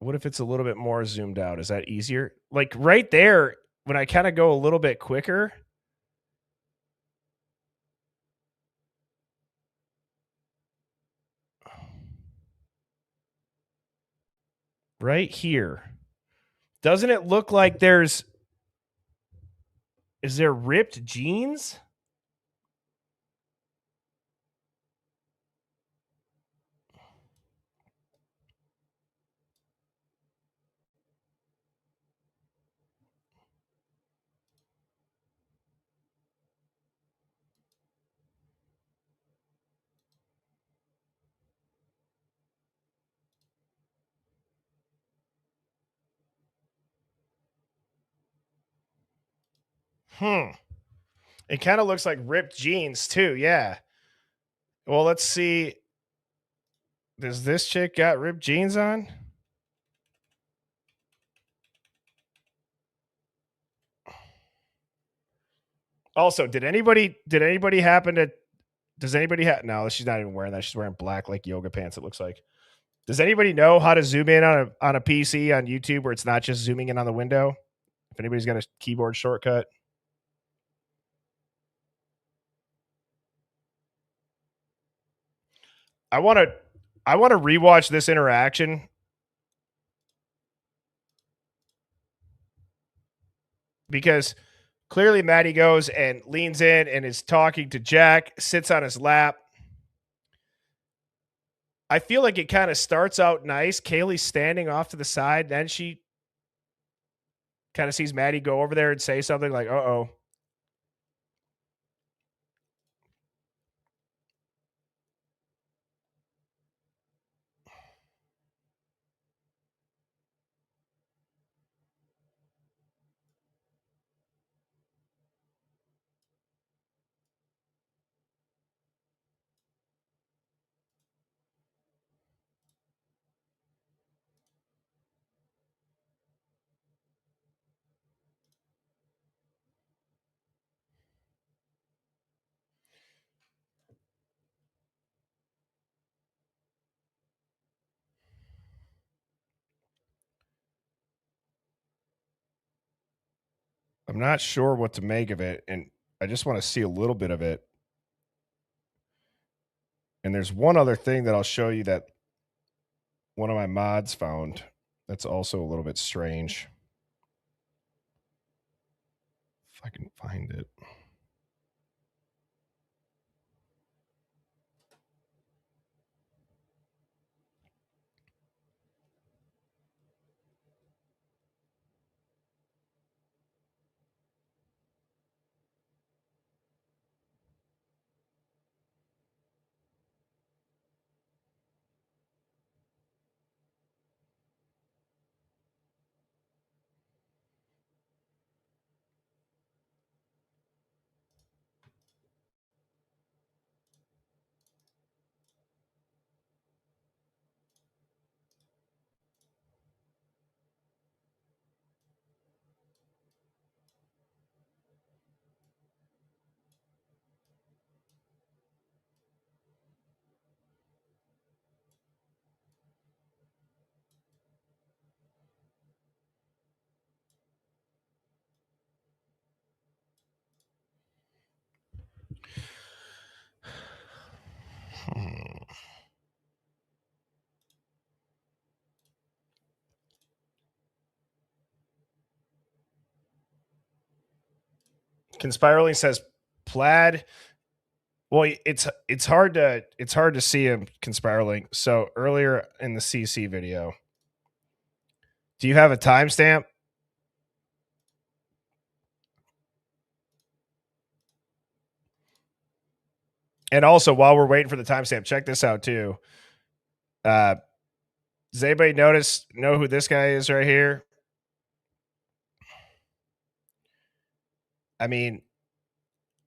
Speaker 6: What if it's a little bit more zoomed out? Is that easier? Like right there, when I kind of go a little bit quicker. Right here. Doesn't it look like is there ripped jeans? It kind of looks like ripped jeans too. Yeah. Well, let's see. Does this chick got ripped jeans on? Also, did anybody happen to does anybody have no, she's not even wearing that. She's wearing black like yoga pants, it looks like. Does anybody know how to zoom in on a PC on YouTube where it's not just zooming in on the window? If anybody's got a keyboard shortcut. I want to rewatch this interaction because clearly Maddie goes and leans in and is talking to Jack, sits on his lap. I feel like it kind of starts out nice. Kaylee's standing off to the side. Then she kind of sees Maddie go over there and say something like, uh-oh. I'm not sure what to make of it, and I just want to see a little bit of it. And there's one other thing that I'll show you that one of my mods found that's also a little bit strange. If I can find it. Conspiraling says plaid. Well, it's hard to see him conspiraling. So earlier in the CC video, do you have a timestamp? And also, while we're waiting for the timestamp, check this out too. Does anybody know who this guy is right here? I mean,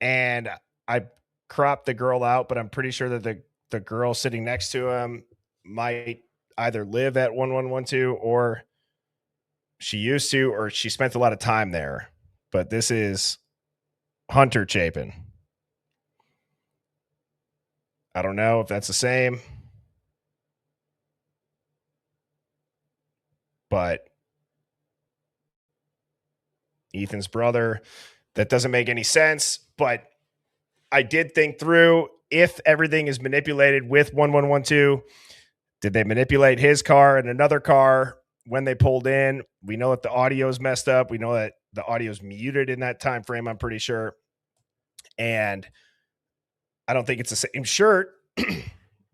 Speaker 6: and I cropped the girl out, but I'm pretty sure that the girl sitting next to him might either live at 1112 or she used to, or she spent a lot of time there. But this is Hunter Chapin. I don't know if that's the same, but Ethan's brother, that doesn't make any sense. But I did think through, if everything is manipulated with 1112, did they manipulate his car and another car when they pulled in? We know that the audio is messed up. We know that the audio is muted in that time frame, I'm pretty sure. And I don't think it's the same shirt.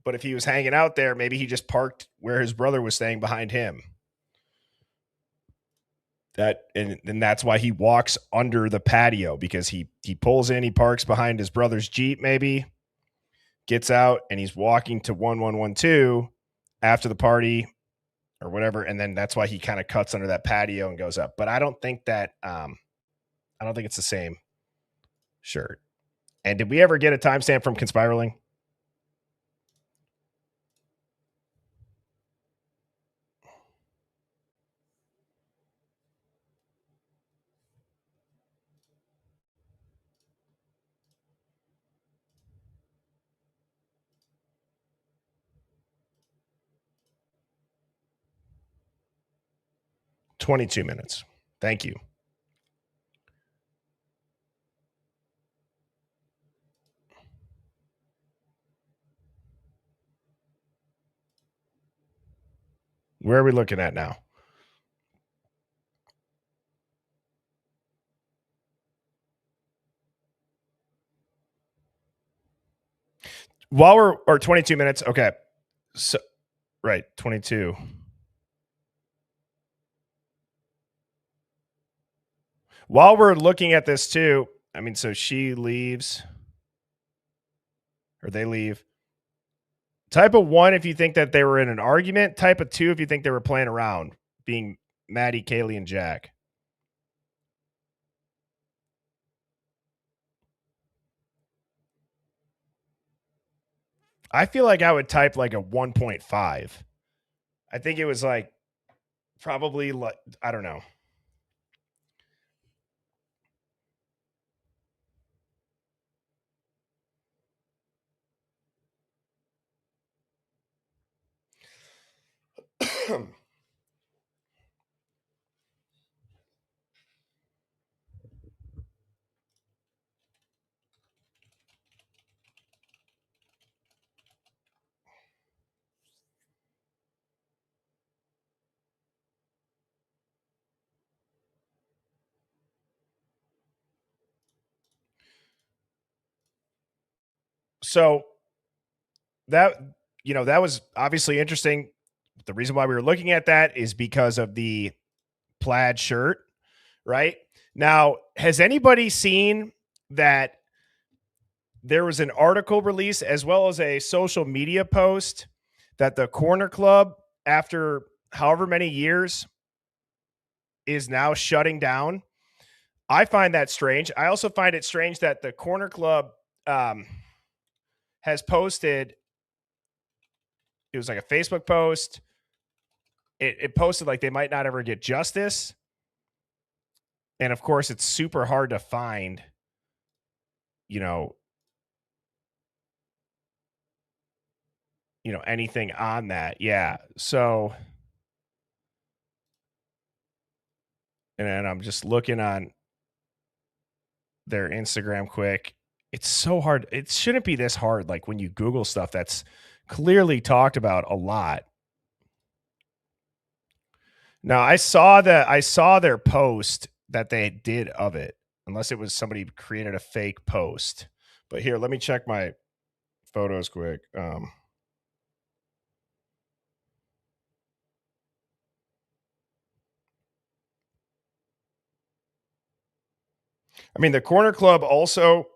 Speaker 6: But if he was hanging out there, maybe he just parked where his brother was staying behind him. And that's why he walks under the patio, because he pulls in, he parks behind his brother's Jeep, maybe gets out, and he's walking to 1112 after the party or whatever. And then that's why he kind of cuts under that patio and goes up. But I don't think that, I don't think it's the same shirt. And did we ever get a timestamp from Conspiraling? $22 minutes. Thank you. Where are we looking at now? Or 22 minutes. Okay. So, right. 22. While we're looking at this too, I mean, so she leaves or they leave. Type of 1, if you think that they were in an argument. Type of 2, if you think they were playing around, being Maddie, Kaylee, and Jack. I feel like I would type like a 1.5. I think it was like probably like, I don't know. So that, that was obviously interesting. The reason why we were looking at that is because of the plaid shirt, right? Now, has anybody seen that there was an article release as well as a social media post that the Corner Club, after however many years, is now shutting down? I find that strange. I also find it strange that the Corner Club has posted, it was like a Facebook post. It posted like they might not ever get justice. And of course, it's super hard to find, anything on that. Yeah. So, and then I'm just looking on their Instagram quick. It's so hard. It shouldn't be this hard. Like when you Google stuff that's clearly talked about a lot. Now I saw their post that they did of it, unless it was somebody created a fake post. But here, let me check my photos quick. I mean, the Corner Club also,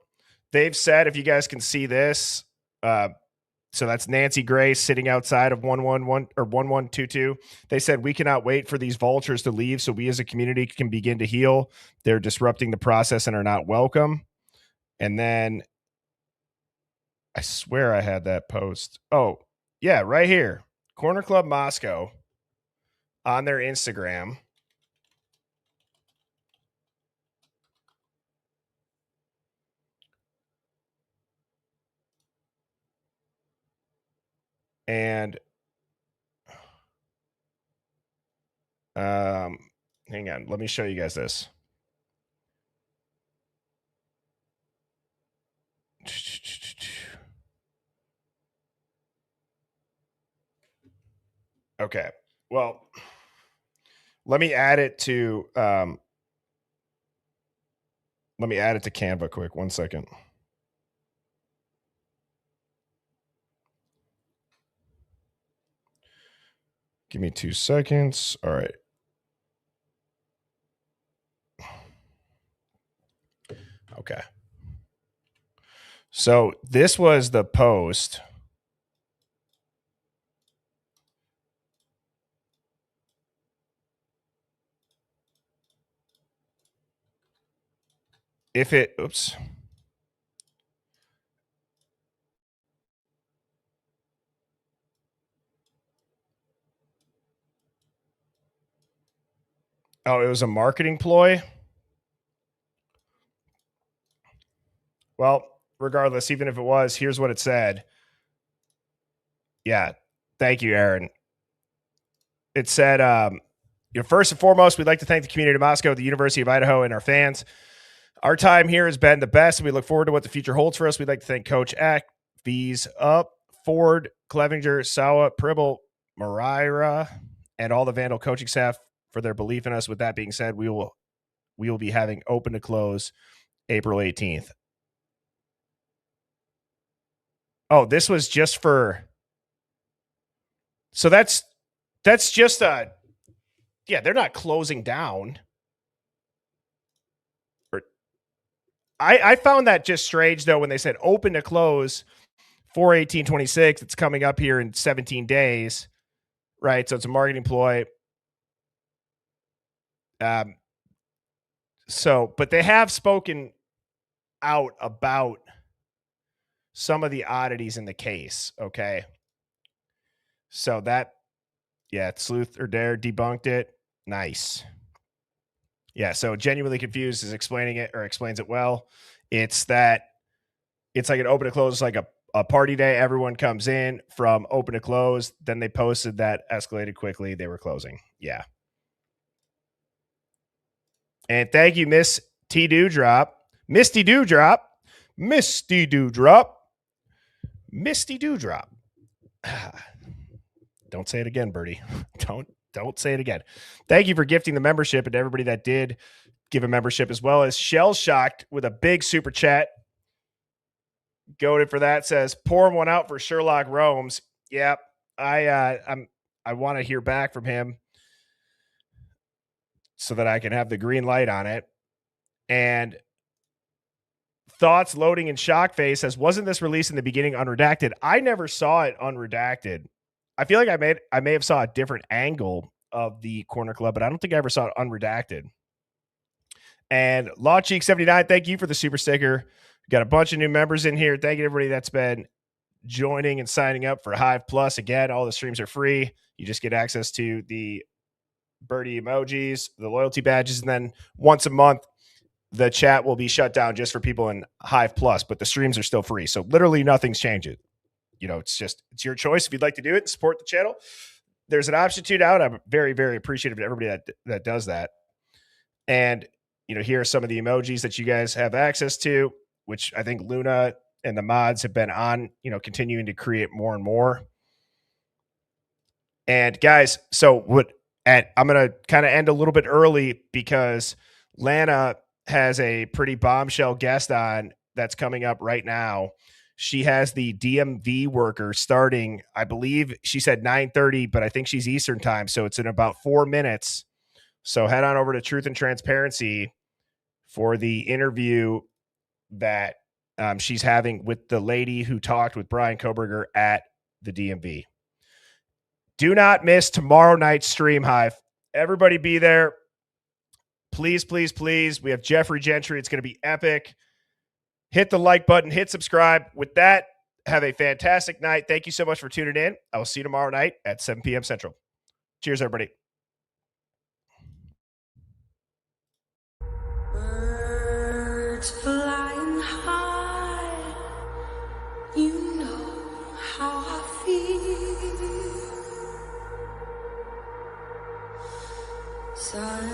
Speaker 6: they've said, if you guys can see this, So that's Nancy Grace sitting outside of 111 or 1122. They said, we cannot wait for these vultures to leave so we as a community can begin to heal. They're disrupting the process and are not welcome. And then I swear I had that post. Oh, yeah, right here. Corner Club Moscow on their Instagram. And hang on, let me show you guys this. Okay. Well, let me add it to Canva quick. 1 second. Give me 2 seconds. All right. Okay. So this was the post. Oops. Oh, it was a marketing ploy. Well, regardless, even if it was, here's what it said. Yeah. Thank you, Aaron. It said, first and foremost, we'd like to thank the community of Moscow, the University of Idaho, and our fans. Our time here has been the best, and we look forward to what the future holds for us. We'd like to thank Coach Eck, V's Up, Ford, Clevenger, Sawa, Pribble, Marira, and all the Vandal coaching staff for their belief in us. With that being said, we will be having open to close April 18th. Oh, this was just for. So that's just they're not closing down. I found that just strange though when they said open to close 4/18/26. It's coming up here in 17 days, right? So it's a marketing ploy. But they have spoken out about some of the oddities in the case. Okay. So Sleuth or Dare debunked it. Nice. Yeah. So Genuinely Confused is explaining it, or explains it well. It's like an open to close, like a party day. Everyone comes in from open to close. Then they posted that escalated quickly. They were closing. Yeah. And thank you, Miss T Dewdrop. Misty Dewdrop. Misty Dewdrop. Misty Dewdrop. Don't say it again, Birdie. Don't say it again. Thank you for gifting the membership, and to everybody that did give a membership, as well as Shell Shocked with a big super chat. Goated for that, says pouring one out for Sherlock Romes. Yep. I want to hear back from him so that I can have the green light on it. And Thoughts Loading in Shock Face says, wasn't this released in the beginning unredacted? I never saw it unredacted. I feel like I may have saw a different angle of the Corner Club, but I don't think I ever saw it unredacted. And Law Cheek 79, thank you for the super sticker. We got a bunch of new members in here. Thank you to everybody that's been joining and signing up for Hive Plus. Again, all the streams are free. You just get access to the birdie emojis, the loyalty badges, and then once a month, the chat will be shut down just for people in Hive Plus, but the streams are still free. So literally nothing's changing. It's your choice. If you'd like to do it and support the channel, there's an option to now, and I'm very, very appreciative to everybody that does that. And, here are some of the emojis that you guys have access to, which I think Luna and the mods have been on, continuing to create more and more. And guys, I'm going to kind of end a little bit early because Lana has a pretty bombshell guest on that's coming up right now. She has the DMV worker starting, I believe she said 9:30, but I think she's Eastern time. So it's in about 4 minutes. So head on over to Truth and Transparency for the interview that she's having with the lady who talked with Brian Koberger at the DMV. Do not miss tomorrow night's stream, Hive. Everybody be there. Please, please, please. We have Jeffrey Gentry. It's going to be epic. Hit the like button. Hit subscribe. With that, have a fantastic night. Thank you so much for tuning in. I will see you tomorrow night at 7 p.m. Central. Cheers, everybody.
Speaker 3: Birds flying high, you know how I feel. Sun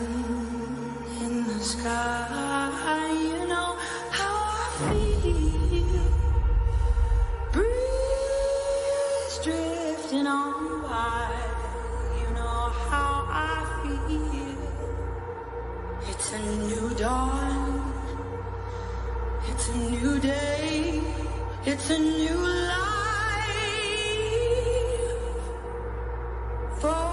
Speaker 3: in the sky, you know how I feel. Breeze drifting on by, you know how I feel. It's a new dawn, it's a new day, it's a new life for